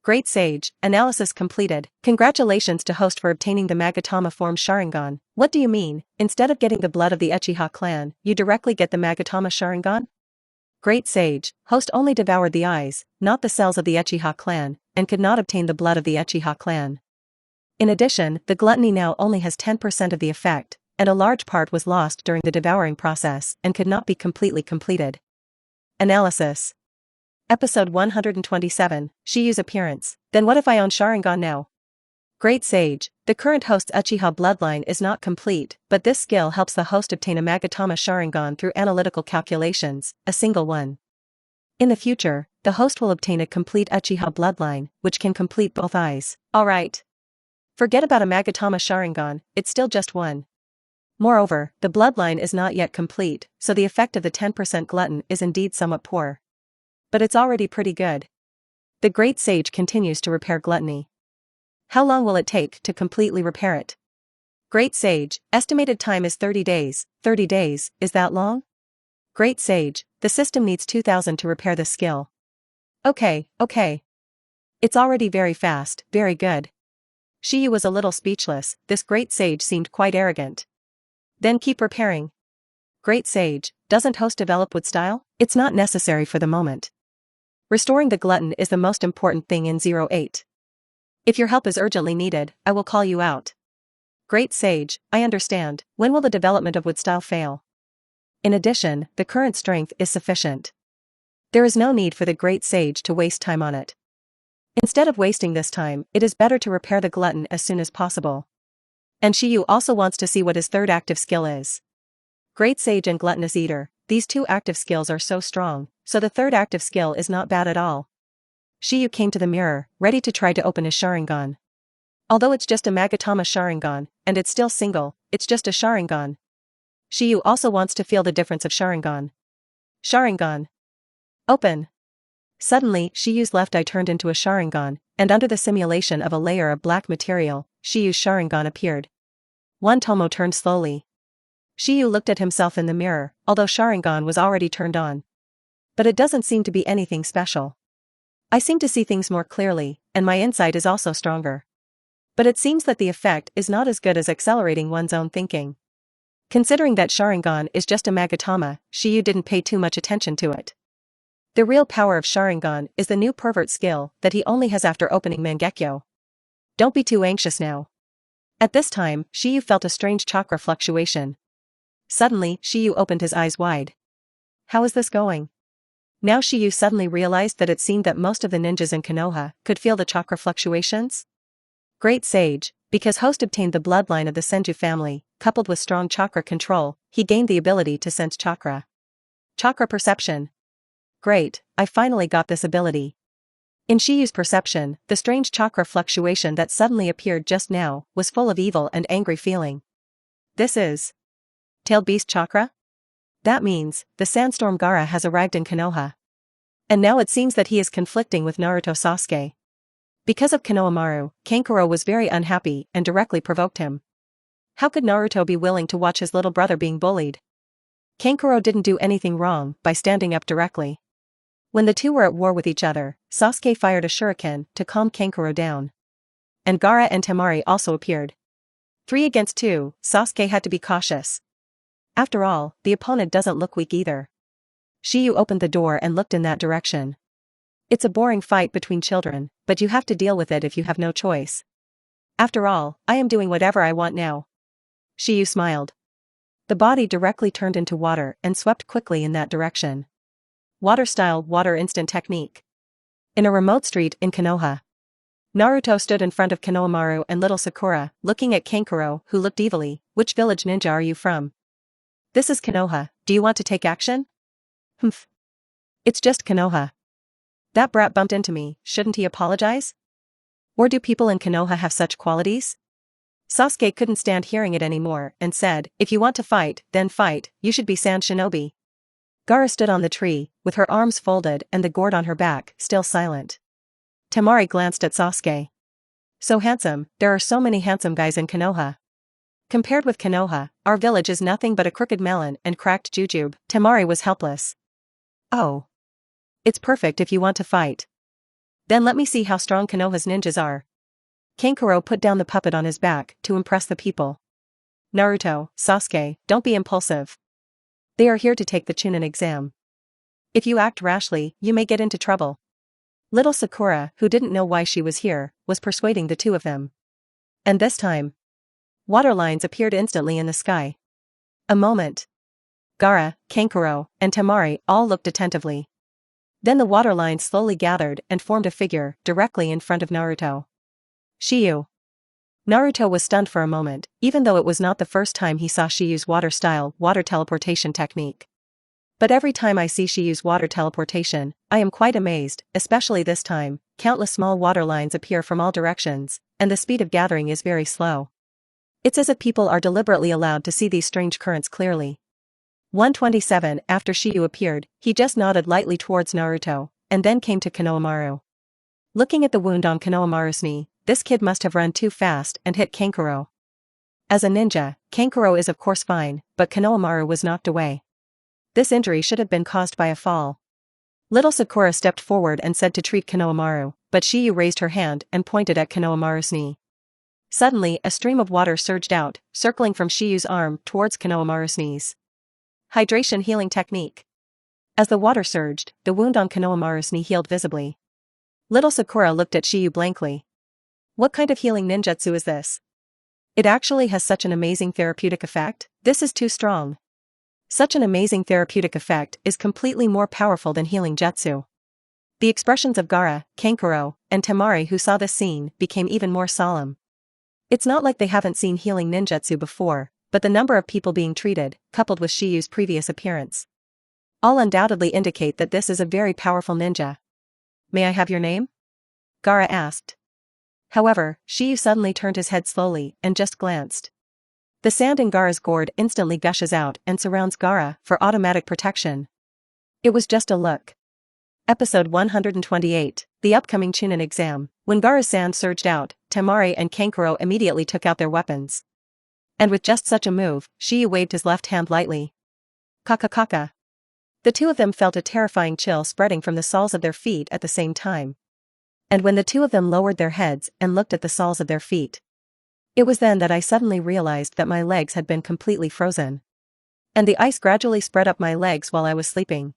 Great Sage, analysis completed. Congratulations to host for obtaining the Magatama form Sharingan. What do you mean, instead of getting the blood of the Uchiha clan, you directly get the Magatama Sharingan? Great Sage, host only devoured the eyes, not the cells of the Uchiha clan, and could not obtain the blood of the Uchiha clan. In addition, the gluttony now only has 10% of the effect, and a large part was lost during the devouring process and could not be completely completed. Analysis. Episode 127, Shiyu's appearance. Then what if I own Sharingan now? Great Sage, the current host's Uchiha bloodline is not complete, but this skill helps the host obtain a Magatama Sharingan through analytical calculations, a single one. In the future, the host will obtain a complete Uchiha bloodline, which can complete both eyes. Alright. Forget about a Magatama Sharingan, it's still just one. Moreover, the bloodline is not yet complete, so the effect of the 10% glutton is indeed somewhat poor. But it's already pretty good. The Great Sage continues to repair gluttony. How long will it take to completely repair it? Great Sage, estimated time is 30 days. 30 days, is that long? Great Sage, the system needs 2000 to repair the skill. Okay. It's already very fast, very good. Shiyu was a little speechless, this Great Sage seemed quite arrogant. Then keep repairing. Great Sage, doesn't host develop with style? It's not necessary for the moment. Restoring the glutton is the most important thing in 08. If your help is urgently needed, I will call you out. Great sage, I understand. When will the development of wood style fail? In addition, the current strength is sufficient. There is no need for the great sage to waste time on it. Instead of wasting this time, it is better to repair the glutton as soon as possible. And Shiyu also wants to see what his third active skill is. Great sage and gluttonous eater, these two active skills are so strong, so the third active skill is not bad at all. Shiyu came to the mirror, ready to try to open his Sharingan. Although it's just a Magatama Sharingan, and it's still single, it's just a Sharingan. Shiyu also wants to feel the difference of Sharingan. Sharingan. Open. Suddenly, Shiyu's left eye turned into a Sharingan, and under the simulation of a layer of black material, Shiyu's Sharingan appeared. One Tomo turned slowly. Shiyu looked at himself in the mirror, although Sharingan was already turned on. But it doesn't seem to be anything special. I seem to see things more clearly, and my insight is also stronger. But it seems that the effect is not as good as accelerating one's own thinking. Considering that Sharingan is just a Magatama, Shiyu didn't pay too much attention to it. The real power of Sharingan is the new pervert skill that he only has after opening Mangekyo. Don't be too anxious now. At this time, Shiyu felt a strange chakra fluctuation. Suddenly, Shiyu opened his eyes wide. How is this going? Now Shiyu suddenly realized that it seemed that most of the ninjas in Konoha could feel the chakra fluctuations. Great sage, because Host obtained the bloodline of the Senju family, coupled with strong chakra control, he gained the ability to sense chakra. Chakra perception. Great, I finally got this ability. In Shiyu's perception, the strange chakra fluctuation that suddenly appeared just now was full of evil and angry feeling. This is Tailed Beast Chakra? That means, the Sandstorm Gaara has arrived in Konoha. And now it seems that he is conflicting with Naruto Sasuke. Because of Konohamaru, Kankuro was very unhappy and directly provoked him. How could Naruto be willing to watch his little brother being bullied? Kankuro didn't do anything wrong by standing up directly. When the two were at war with each other, Sasuke fired a shuriken to calm Kankuro down. And Gaara and Temari also appeared. 3 against 2, Sasuke had to be cautious. After all, the opponent doesn't look weak either. Shiyu opened the door and looked in that direction. It's a boring fight between children, but you have to deal with it if you have no choice. After all, I am doing whatever I want now. Shiyu smiled. The body directly turned into water and swept quickly in that direction. Water-style water instant technique. In a remote street in Konoha. Naruto stood in front of Konohamaru and little Sakura, looking at Kankuro, who looked evilly. Which village ninja are you from? This is Konoha, do you want to take action? Humph. It's just Konoha. That brat bumped into me, shouldn't he apologize? Or do people in Konoha have such qualities? Sasuke couldn't stand hearing it anymore and said, if you want to fight, then fight, you should be Sand Shinobi. Gaara stood on the tree, with her arms folded and the gourd on her back, still silent. Temari glanced at Sasuke. So handsome, there are so many handsome guys in Konoha. Compared with Konoha, our village is nothing but a crooked melon and cracked jujube. Temari was helpless. Oh. It's perfect if you want to fight. Then let me see how strong Konoha's ninjas are. Kankuro put down the puppet on his back to impress the people. Naruto, Sasuke, don't be impulsive. They are here to take the Chunin exam. If you act rashly, you may get into trouble. Little Sakura, who didn't know why she was here, was persuading the two of them. And this time, water lines appeared instantly in the sky. A moment. Gaara, Kankuro, and Temari all looked attentively. Then the water lines slowly gathered and formed a figure directly in front of Naruto. Shiyu. Naruto was stunned for a moment, even though it was not the first time he saw Shiyu's water-style water teleportation technique. But every time I see Shiyu's water teleportation, I am quite amazed, especially this time. Countless small water lines appear from all directions, and the speed of gathering is very slow. It's as if people are deliberately allowed to see these strange currents clearly. 127 After Shiyu appeared, he just nodded lightly towards Naruto, and then came to Konohamaru. Looking at the wound on Konohamaru's knee, this kid must have run too fast and hit Kankuro. As a ninja, Kankuro is of course fine, but Konohamaru was knocked away. This injury should have been caused by a fall. Little Sakura stepped forward and said to treat Konohamaru, but Shiyu raised her hand and pointed at Konohamaru's knee. Suddenly, a stream of water surged out, circling from Shiyu's arm towards Konohamaru's knees. Hydration healing technique. As the water surged, the wound on Konohamaru's knee healed visibly. Little Sakura looked at Shiyu blankly. What kind of healing ninjutsu is this? It actually has such an amazing therapeutic effect. This is too strong. Such an amazing therapeutic effect is completely more powerful than healing jutsu. The expressions of Gaara, Kankuro, and Temari who saw this scene became even more solemn. It's not like they haven't seen healing ninjutsu before, but the number of people being treated, coupled with Shiyu's previous appearance, all undoubtedly indicate that this is a very powerful ninja. May I have your name? Gaara asked. However, Shiyu suddenly turned his head slowly and just glanced. The sand in Gaara's gourd instantly gushes out and surrounds Gaara for automatic protection. It was just a look. Episode 128, the upcoming Chunin exam. When Gaara's sand surged out, Temari and Kankuro immediately took out their weapons. And with just such a move, Shiyu waved his left hand lightly. Kaka. The two of them felt a terrifying chill spreading from the soles of their feet at the same time. And when the two of them lowered their heads and looked at the soles of their feet, it was then that I suddenly realized that my legs had been completely frozen. And the ice gradually spread up my legs while I was sleeping.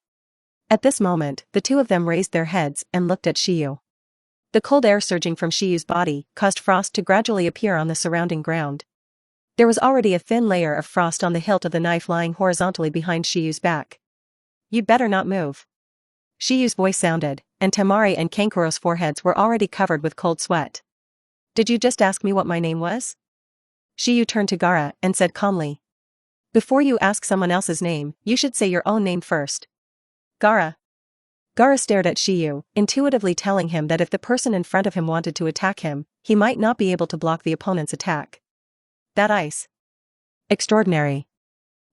At this moment, the two of them raised their heads and looked at Shiyu. The cold air surging from Shiyu's body caused frost to gradually appear on the surrounding ground. There was already a thin layer of frost on the hilt of the knife lying horizontally behind Shiyu's back. You'd better not move. Shiyu's voice sounded, and Temari and Kankuro's foreheads were already covered with cold sweat. Did you just ask me what my name was? Shiyu turned to Gaara and said calmly. Before you ask someone else's name, you should say your own name first. Gaara. Gaara stared at Shiyu, intuitively telling him that if the person in front of him wanted to attack him, he might not be able to block the opponent's attack. That ice. Extraordinary.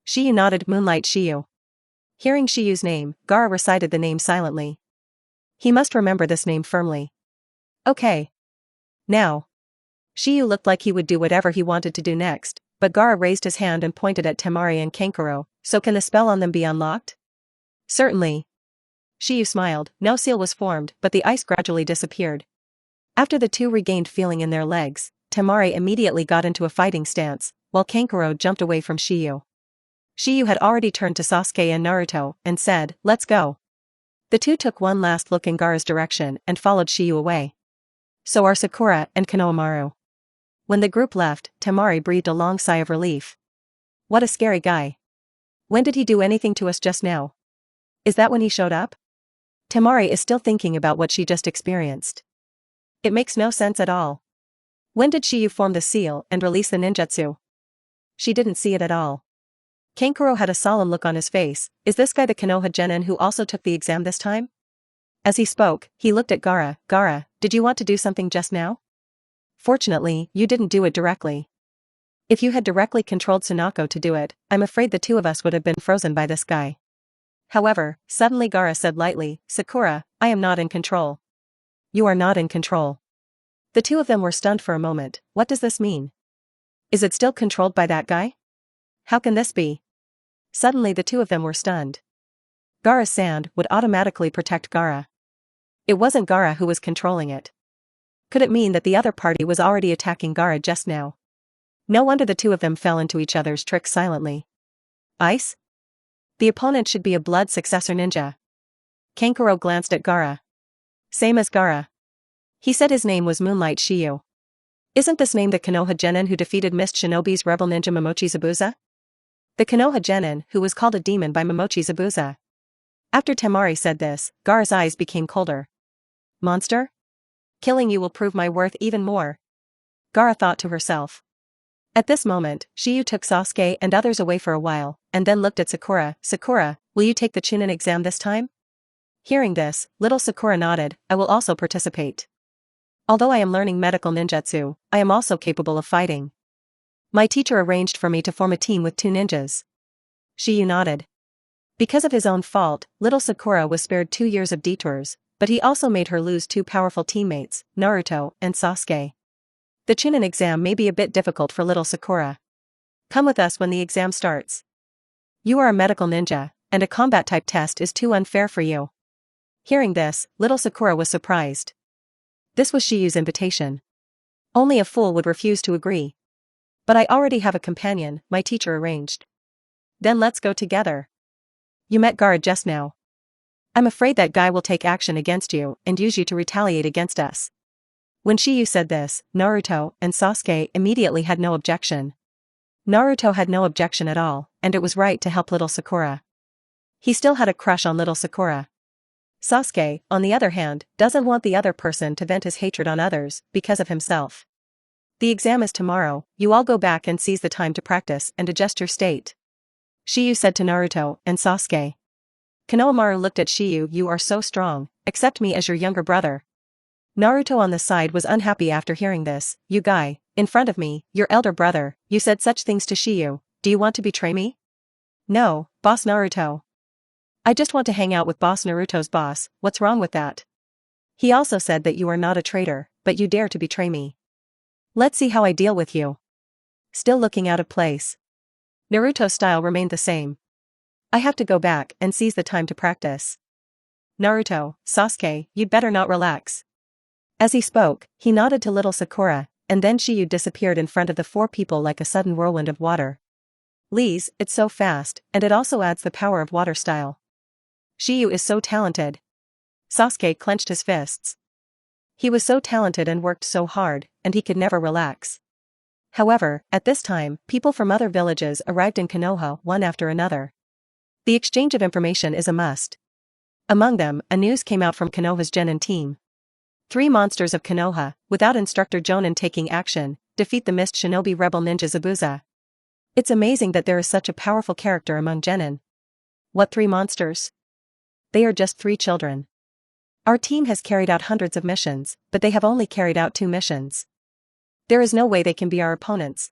Shiyu nodded. Moonlight Shiyu. Hearing Shiyu's name, Gaara recited the name silently. He must remember this name firmly. Okay. Now. Shiyu looked like he would do whatever he wanted to do next, but Gaara raised his hand and pointed at Temari and Kankuro. So can the spell on them be unlocked? Certainly. Shiyu smiled. No seal was formed, but the ice gradually disappeared. After the two regained feeling in their legs, Temari immediately got into a fighting stance, while Kankuro jumped away from Shiyu. Shiyu had already turned to Sasuke and Naruto and said, "Let's go." The two took one last look in Gaara's direction and followed Shiyu away. So are Sakura and Konohamaru. When the group left, Temari breathed a long sigh of relief. What a scary guy. When did he do anything to us just now? Is that when he showed up? Temari is still thinking about what she just experienced. It makes no sense at all. When did Shiyu form the seal and release the ninjutsu? She didn't see it at all. Kankuro had a solemn look on his face. Is this guy the Konoha genin who also took the exam this time? As he spoke, he looked at Gaara. Gaara, did you want to do something just now? Fortunately, you didn't do it directly. If you had directly controlled Tsunako to do it, I'm afraid the two of us would have been frozen by this guy. However, suddenly Gaara said lightly, Sakura, I am not in control. You are not in control. The two of them were stunned for a moment. What does this mean? Is it still controlled by that guy? How can this be? Suddenly the two of them were stunned. Gaara's sand would automatically protect Gaara. It wasn't Gaara who was controlling it. Could it mean that the other party was already attacking Gaara just now? No wonder the two of them fell into each other's tricks silently. Ice? The opponent should be a blood successor ninja. Kankuro glanced at Gaara. Same as Gaara. He said his name was Moonlight Shiyu. Isn't this name the Konoha genin who defeated Mist Shinobi's rebel ninja Momochi Zabuza? The Konoha genin who was called a demon by Momochi Zabuza. After Temari said this, Gaara's eyes became colder. Monster? Killing you will prove my worth even more. Gaara thought to herself. At this moment, Shiyu took Sasuke and others away for a while, and then looked at Sakura. Sakura, will you take the Chunin exam this time? Hearing this, little Sakura nodded. I will also participate. Although I am learning medical ninjutsu, I am also capable of fighting. My teacher arranged for me to form a team with two ninjas. Shiyu nodded. Because of his own fault, little Sakura was spared 2 years of detours, but he also made her lose two powerful teammates, Naruto and Sasuke. The Chunin exam may be a bit difficult for little Sakura. Come with us when the exam starts. You are a medical ninja, and a combat type test is too unfair for you. Hearing this, little Sakura was surprised. This was Shiyu's invitation. Only a fool would refuse to agree. But I already have a companion, my teacher arranged. Then let's go together. You met Gaara just now. I'm afraid that guy will take action against you and use you to retaliate against us. When Shiyu said this, Naruto and Sasuke immediately had no objection. Naruto had no objection at all, and it was right to help little Sakura. He still had a crush on little Sakura. Sasuke, on the other hand, doesn't want the other person to vent his hatred on others because of himself. The exam is tomorrow, you all go back and seize the time to practice and adjust your state. Shiyu said to Naruto and Sasuke. Konohamaru looked at Shiyu. You are so strong, accept me as your younger brother. Naruto on the side was unhappy after hearing this. You guy, in front of me, your elder brother, you said such things to Shiyu, do you want to betray me? No, boss Naruto. I just want to hang out with boss Naruto's boss, what's wrong with that? He also said that you are not a traitor, but you dare to betray me. Let's see how I deal with you. Still looking out of place. Naruto's style remained the same. I have to go back and seize the time to practice. Naruto, Sasuke, you'd better not relax. As he spoke, he nodded to little Sakura, and then Shiyu disappeared in front of the four people like a sudden whirlwind of water. Lee's, it's so fast, and it also adds the power of water style. Shiyu is so talented. Sasuke clenched his fists. He was so talented and worked so hard, and he could never relax. However, at this time, people from other villages arrived in Konoha one after another. The exchange of information is a must. Among them, a news came out from Konoha's Genin team. 3 monsters of Konoha, without instructor Jonin taking action, defeat the mist shinobi rebel ninja Zabuza. It's amazing that there is such a powerful character among Genin. What 3 monsters? They are just 3 children. Our team has carried out hundreds of missions, but they have only carried out 2 missions. There is no way they can be our opponents.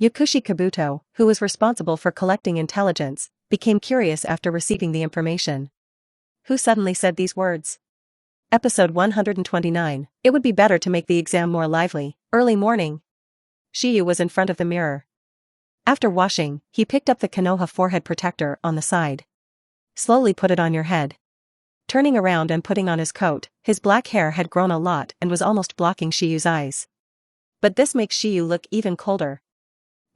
Yakushi Kabuto, who was responsible for collecting intelligence, became curious after receiving the information. Who suddenly said these words? Episode 129. It would be better to make the exam more lively. Early morning. Shiyu was in front of the mirror. After washing, he picked up the Konoha forehead protector on the side. Slowly put it on your head. Turning around and putting on his coat, his black hair had grown a lot and was almost blocking Shiyu's eyes. But this makes Shiyu look even colder.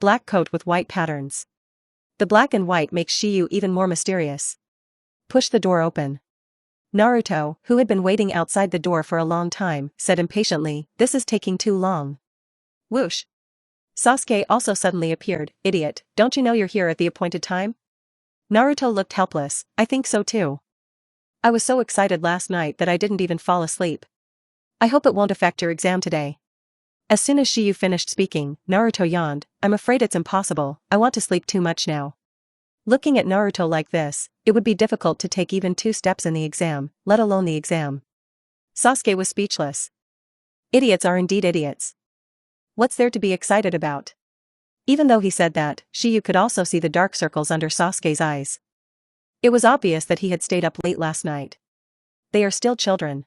Black coat with white patterns. The black and white makes Shiyu even more mysterious. Push the door open. Naruto, who had been waiting outside the door for a long time, said impatiently, this is taking too long. Whoosh. Sasuke also suddenly appeared. Idiot, don't you know you're here at the appointed time? Naruto looked helpless. I think so too. I was so excited last night that I didn't even fall asleep. I hope it won't affect your exam today. As soon as Shiyu finished speaking, Naruto yawned. I'm afraid it's impossible, I want to sleep too much now. Looking at Naruto like this, it would be difficult to take even 2 steps in the exam, let alone the exam. Sasuke was speechless. Idiots are indeed idiots. What's there to be excited about? Even though he said that, Shiyu could also see the dark circles under Sasuke's eyes. It was obvious that he had stayed up late last night. They are still children.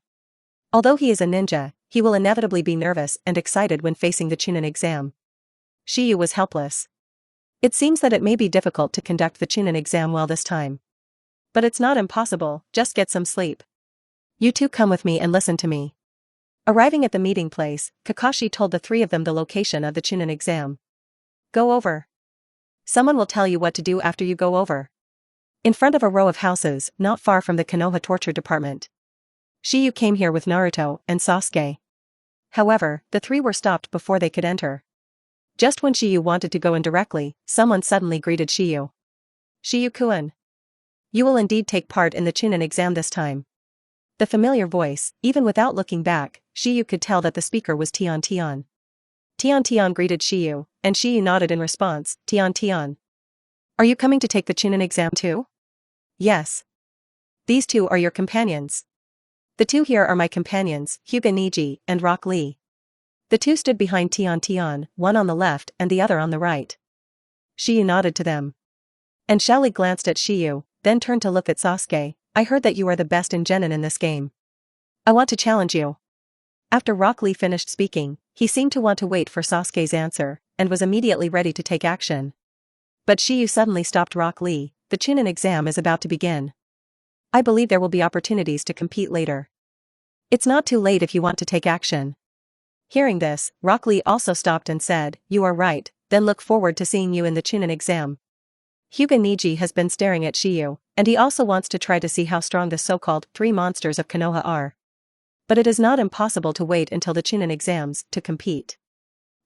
Although he is a ninja, he will inevitably be nervous and excited when facing the Chunin exam. Shiyu was helpless. It seems that it may be difficult to conduct the Chunin exam well this time. But it's not impossible, just get some sleep. You two come with me and listen to me. Arriving at the meeting place, Kakashi told the 3 of them the location of the Chunin exam. Go over. Someone will tell you what to do after you go over. In front of a row of houses, not far from the Konoha torture department. Shiyu came here with Naruto and Sasuke. However, the 3 were stopped before they could enter. Just when Shiyu wanted to go in directly, someone suddenly greeted Shiyu. Shiyu-kun. You will indeed take part in the Chunin exam this time. The familiar voice, even without looking back, Shiyu could tell that the speaker was Tian Tian. Tian Tian greeted Shiyu, and Shiyu nodded in response. Tian Tian. Are you coming to take the Chunin exam too? Yes. These 2 are your companions. The 2 here are my companions, Hyuga Neji and Rock Lee. The 2 stood behind Tian Tian, one on the left and the other on the right. Shiyu nodded to them. And Xiaoli glanced at Shiyu, then turned to look at Sasuke. I heard that you are the best in Genin in this game. I want to challenge you. After Rock Lee finished speaking, he seemed to want to wait for Sasuke's answer, and was immediately ready to take action. But Shiyu suddenly stopped Rock Lee. The Chunin exam is about to begin. I believe there will be opportunities to compete later. It's not too late if you want to take action. Hearing this, Rock Lee also stopped and said, you are right, then look forward to seeing you in the Chunin exam. Hyuga Neji has been staring at Shiyu, and he also wants to try to see how strong the so-called 3 monsters of Konoha are. But it is not impossible to wait until the Chunin exams to compete.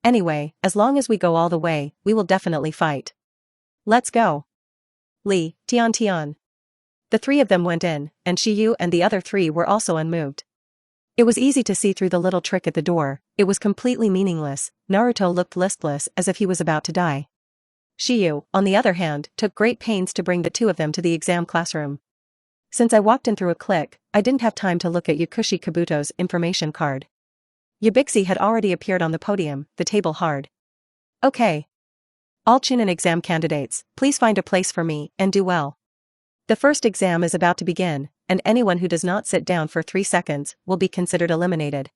Anyway, as long as we go all the way, we will definitely fight. Let's go. Li, Tian. The three of them went in, and Shiyu and the other three were also unmoved. It was easy to see through the little trick at the door. It was completely meaningless. Naruto looked listless as if he was about to die. Shiyu, on the other hand, took great pains to bring the two of them to the exam classroom. Since I walked in through a click, I didn't have time to look at Yakushi Kabuto's information card. Yubixi had already appeared on the podium, the table hard. Okay. All Chunin exam candidates, please find a place for me, and do well. The first exam is about to begin, and anyone who does not sit down for 3 seconds will be considered eliminated.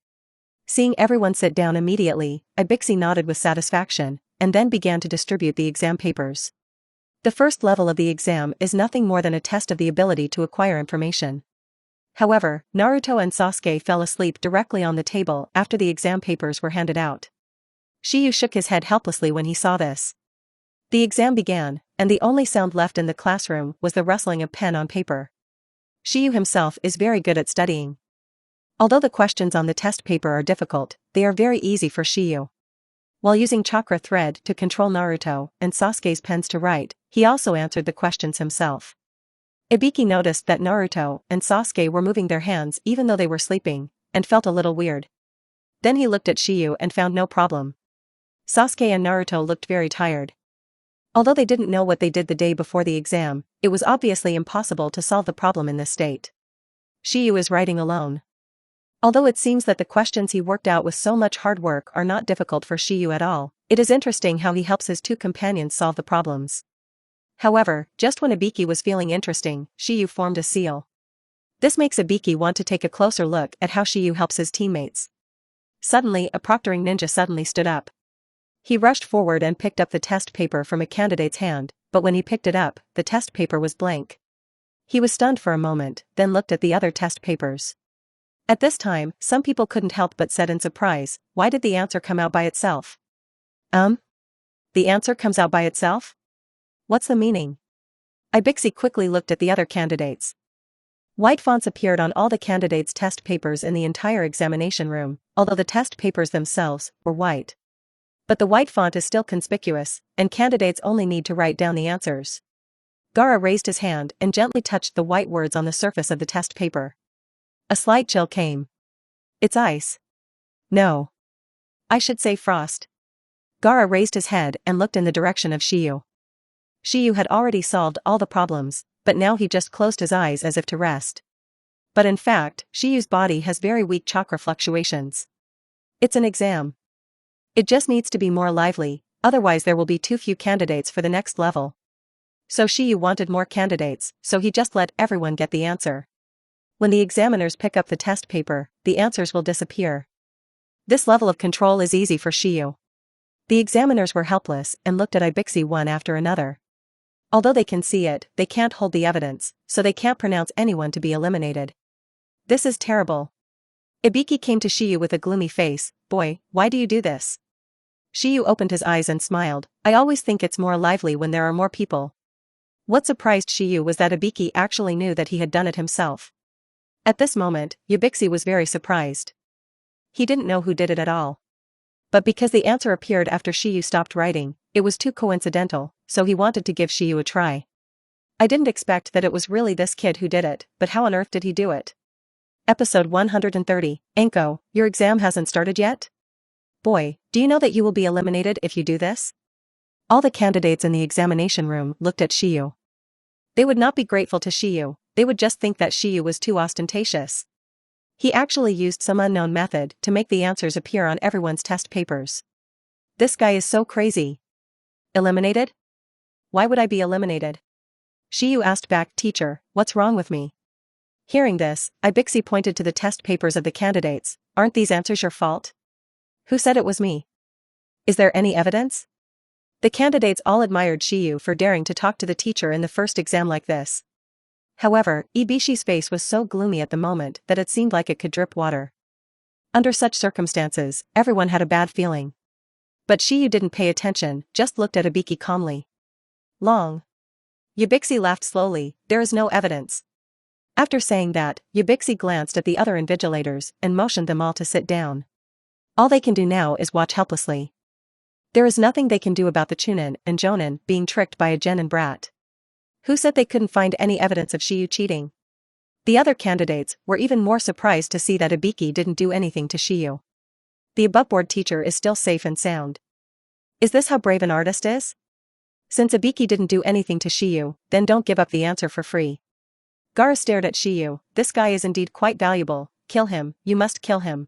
Seeing everyone sit down immediately, Ibixi nodded with satisfaction, and then began to distribute the exam papers. The first level of the exam is nothing more than a test of the ability to acquire information. However, Naruto and Sasuke fell asleep directly on the table after the exam papers were handed out. Shiyu shook his head helplessly when he saw this. The exam began, and the only sound left in the classroom was the rustling of pen on paper. Shiyu himself is very good at studying. Although the questions on the test paper are difficult, they are very easy for Shiyu. While using chakra thread to control Naruto and Sasuke's pens to write, he also answered the questions himself. Ibiki noticed that Naruto and Sasuke were moving their hands even though they were sleeping, and felt a little weird. Then he looked at Shiyu and found no problem. Sasuke and Naruto looked very tired. Although they didn't know what they did the day before the exam, it was obviously impossible to solve the problem in this state. Shiyu is writing alone. Although it seems that the questions he worked out with so much hard work are not difficult for Shiyu at all, it is interesting how he helps his two companions solve the problems. However, just when Ibiki was feeling interesting, Shiyu formed a seal. This makes Ibiki want to take a closer look at how Shiyu helps his teammates. Suddenly, a proctoring ninja suddenly stood up. He rushed forward and picked up the test paper from a candidate's hand, but when he picked it up, the test paper was blank. He was stunned for a moment, then looked at the other test papers. At this time, some people couldn't help but said in surprise, "Why did the answer come out by itself?" The answer comes out by itself? What's the meaning? Ibixi quickly looked at the other candidates. White fonts appeared on all the candidates' test papers in the entire examination room, although the test papers themselves were white. But the white font is still conspicuous, and candidates only need to write down the answers. Gaara raised his hand and gently touched the white words on the surface of the test paper. A slight chill came. It's ice. No. I should say frost. Gaara raised his head and looked in the direction of Shiyu. Shiyu had already solved all the problems, but now he just closed his eyes as if to rest. But in fact, Shiyu's body has very weak chakra fluctuations. It's an exam. It just needs to be more lively, otherwise there will be too few candidates for the next level. So Shiyu wanted more candidates, so he just let everyone get the answer. When the examiners pick up the test paper, the answers will disappear. This level of control is easy for Shiyu. The examiners were helpless and looked at Ibixi one after another. Although they can see it, they can't hold the evidence, so they can't pronounce anyone to be eliminated. This is terrible. Ibiki came to Shiyu with a gloomy face. Boy, why do you do this? Shiyu opened his eyes and smiled. I always think it's more lively when there are more people. What surprised Shiyu was that Ibiki actually knew that he had done it himself. At this moment, Yubixi was very surprised. He didn't know who did it at all. But because the answer appeared after Shiyu stopped writing, it was too coincidental, so he wanted to give Shiyu a try. I didn't expect that it was really this kid who did it, but how on earth did he do it? Episode 130, Anko, your exam hasn't started yet? Boy, do you know that you will be eliminated if you do this? All the candidates in the examination room looked at Shiyu. They would not be grateful to Shiyu, they would just think that Shiyu was too ostentatious. He actually used some unknown method to make the answers appear on everyone's test papers. This guy is so crazy. Eliminated? Why would I be eliminated? Shiyu asked back, teacher, what's wrong with me? Hearing this, Ibixi pointed to the test papers of the candidates. Aren't these answers your fault? Who said it was me? Is there any evidence? The candidates all admired Shiyu for daring to talk to the teacher in the first exam like this. However, Ibishi's face was so gloomy at the moment that it seemed like it could drip water. Under such circumstances, everyone had a bad feeling. But Shiyu didn't pay attention, just looked at Ibiki calmly. Long. Yubixi laughed slowly, there is no evidence. After saying that, Yubixi glanced at the other invigilators and motioned them all to sit down. All they can do now is watch helplessly. There is nothing they can do about the Chunin and Jonin being tricked by a genin brat. Who said they couldn't find any evidence of Shiyu cheating? The other candidates were even more surprised to see that Ibiki didn't do anything to Shiyu. The above-board teacher is still safe and sound. Is this how brave an artist is? Since Ibiki didn't do anything to Shiyu, then don't give up the answer for free. Gaara stared at Shiyu. This guy is indeed quite valuable. Kill him, you must kill him.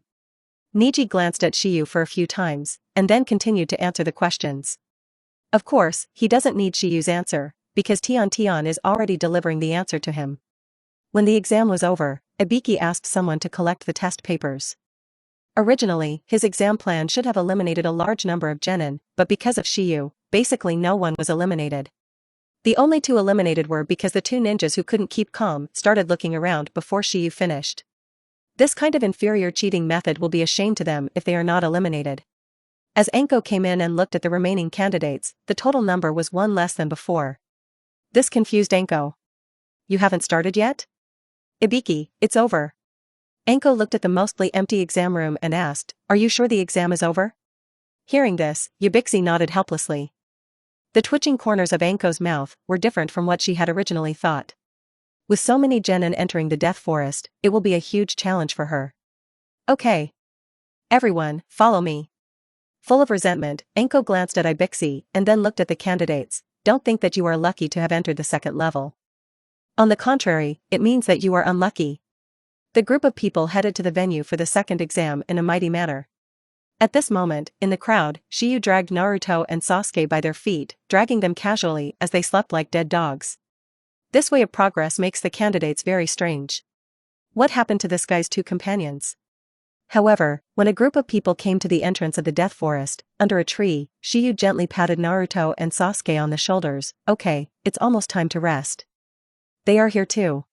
Niji glanced at Shiyu for a few times, and then continued to answer the questions. Of course, he doesn't need Shiyu's answer, because Tian is already delivering the answer to him. When the exam was over, Ibiki asked someone to collect the test papers. Originally, his exam plan should have eliminated a large number of genin, but because of Shiyu, basically no one was eliminated. The only two eliminated were because the two ninjas who couldn't keep calm started looking around before Shiyu finished. This kind of inferior cheating method will be a shame to them if they are not eliminated. As Anko came in and looked at the remaining candidates, the total number was one less than before. This confused Anko. You haven't started yet? Ibiki, it's over. Anko looked at the mostly empty exam room and asked, are you sure the exam is over? Hearing this, Yubixi nodded helplessly. The twitching corners of Anko's mouth were different from what she had originally thought. With so many genin entering the Death Forest, it will be a huge challenge for her. Okay. Everyone, follow me. Full of resentment, Anko glanced at Ibixi and then looked at the candidates. Don't think that you are lucky to have entered the second level. On the contrary, it means that you are unlucky. The group of people headed to the venue for the second exam in a mighty manner. At this moment, in the crowd, Shiyu dragged Naruto and Sasuke by their feet, dragging them casually as they slept like dead dogs. This way of progress makes the candidates very strange. What happened to this guy's two companions? However, when a group of people came to the entrance of the Death Forest, under a tree, Shiyu gently patted Naruto and Sasuke on the shoulders. Okay, it's almost time to rest. They are here too.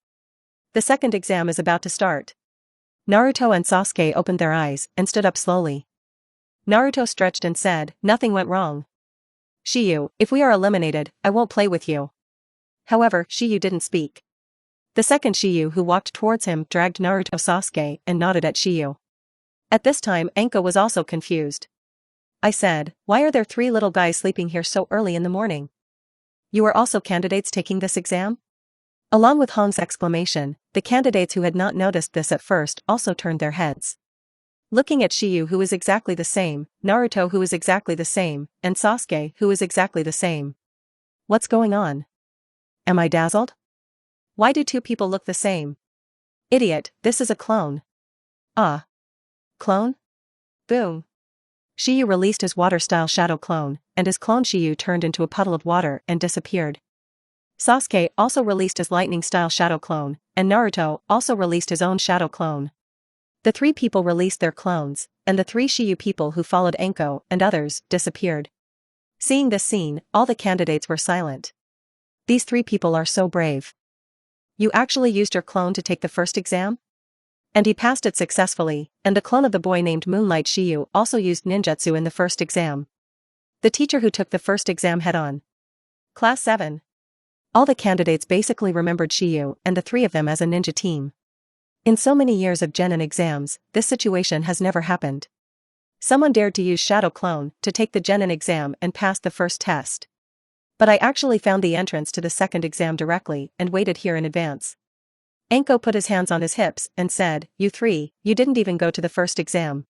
The second exam is about to start. Naruto and Sasuke opened their eyes and stood up slowly. Naruto stretched and said, nothing went wrong. Shiyu, if we are eliminated, I won't play with you. However, Shiyu didn't speak. The second Shiyu who walked towards him dragged Naruto Sasuke and nodded at Shiyu. At this time Anko was also confused. I said, why are there three little guys sleeping here so early in the morning? You are also candidates taking this exam? Along with Hong's exclamation, the candidates who had not noticed this at first also turned their heads. Looking at Shiyu who is exactly the same, Naruto who is exactly the same, and Sasuke who is exactly the same. What's going on? Am I dazzled? Why do two people look the same? Idiot, this is a clone. Ah. Clone? Boom. Shiyu released his water-style shadow clone, and his clone Shiyu turned into a puddle of water and disappeared. Sasuke also released his lightning-style shadow clone, and Naruto also released his own shadow clone. The three people released their clones, and the three Shiyu people who followed Anko and others disappeared. Seeing this scene, all the candidates were silent. These three people are so brave. You actually used your clone to take the first exam? And he passed it successfully, and the clone of the boy named Moonlight Shiyu also used ninjutsu in the first exam. The teacher who took the first exam head-on. Class 7. All the candidates basically remembered Shiyu and the three of them as a ninja team. In so many years of genin exams, this situation has never happened. Someone dared to use Shadow Clone to take the genin exam and pass the first test. But I actually found the entrance to the second exam directly and waited here in advance. Anko put his hands on his hips and said, you three, you didn't even go to the first exam.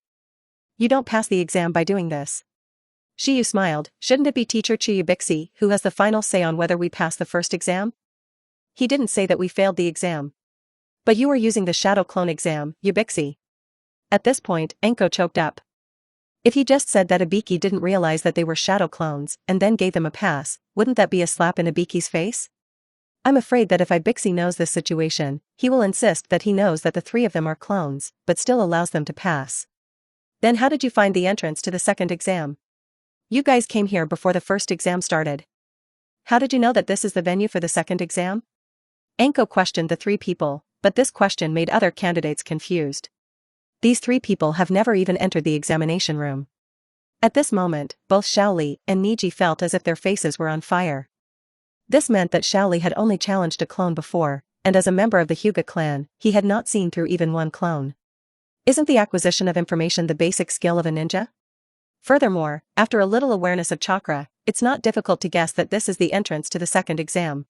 You don't pass the exam by doing this. Shiyu smiled, shouldn't it be teacher Yubixi who has the final say on whether we pass the first exam? He didn't say that we failed the exam. But you were using the Shadow Clone exam, Yubixi. At this point, Anko choked up. If he just said that Ibiki didn't realize that they were shadow clones and then gave them a pass, wouldn't that be a slap in Ibiki's face? I'm afraid that if Ibixi knows this situation, he will insist that he knows that the three of them are clones, but still allows them to pass. Then how did you find the entrance to the second exam? You guys came here before the first exam started. How did you know that this is the venue for the second exam? Anko questioned the three people, but this question made other candidates confused. These three people have never even entered the examination room. At this moment, both Shaoli and Niji felt as if their faces were on fire. This meant that Shaoli had only challenged a clone before, and as a member of the Hyuga clan, he had not seen through even one clone. Isn't the acquisition of information the basic skill of a ninja? Furthermore, after a little awareness of chakra, it's not difficult to guess that this is the entrance to the second exam.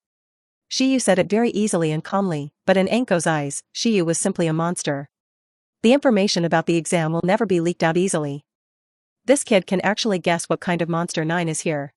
Shiyu said it very easily and calmly, but in Anko's eyes, Shiyu was simply a monster. The information about the exam will never be leaked out easily. This kid can actually guess what kind of monster 9 is here.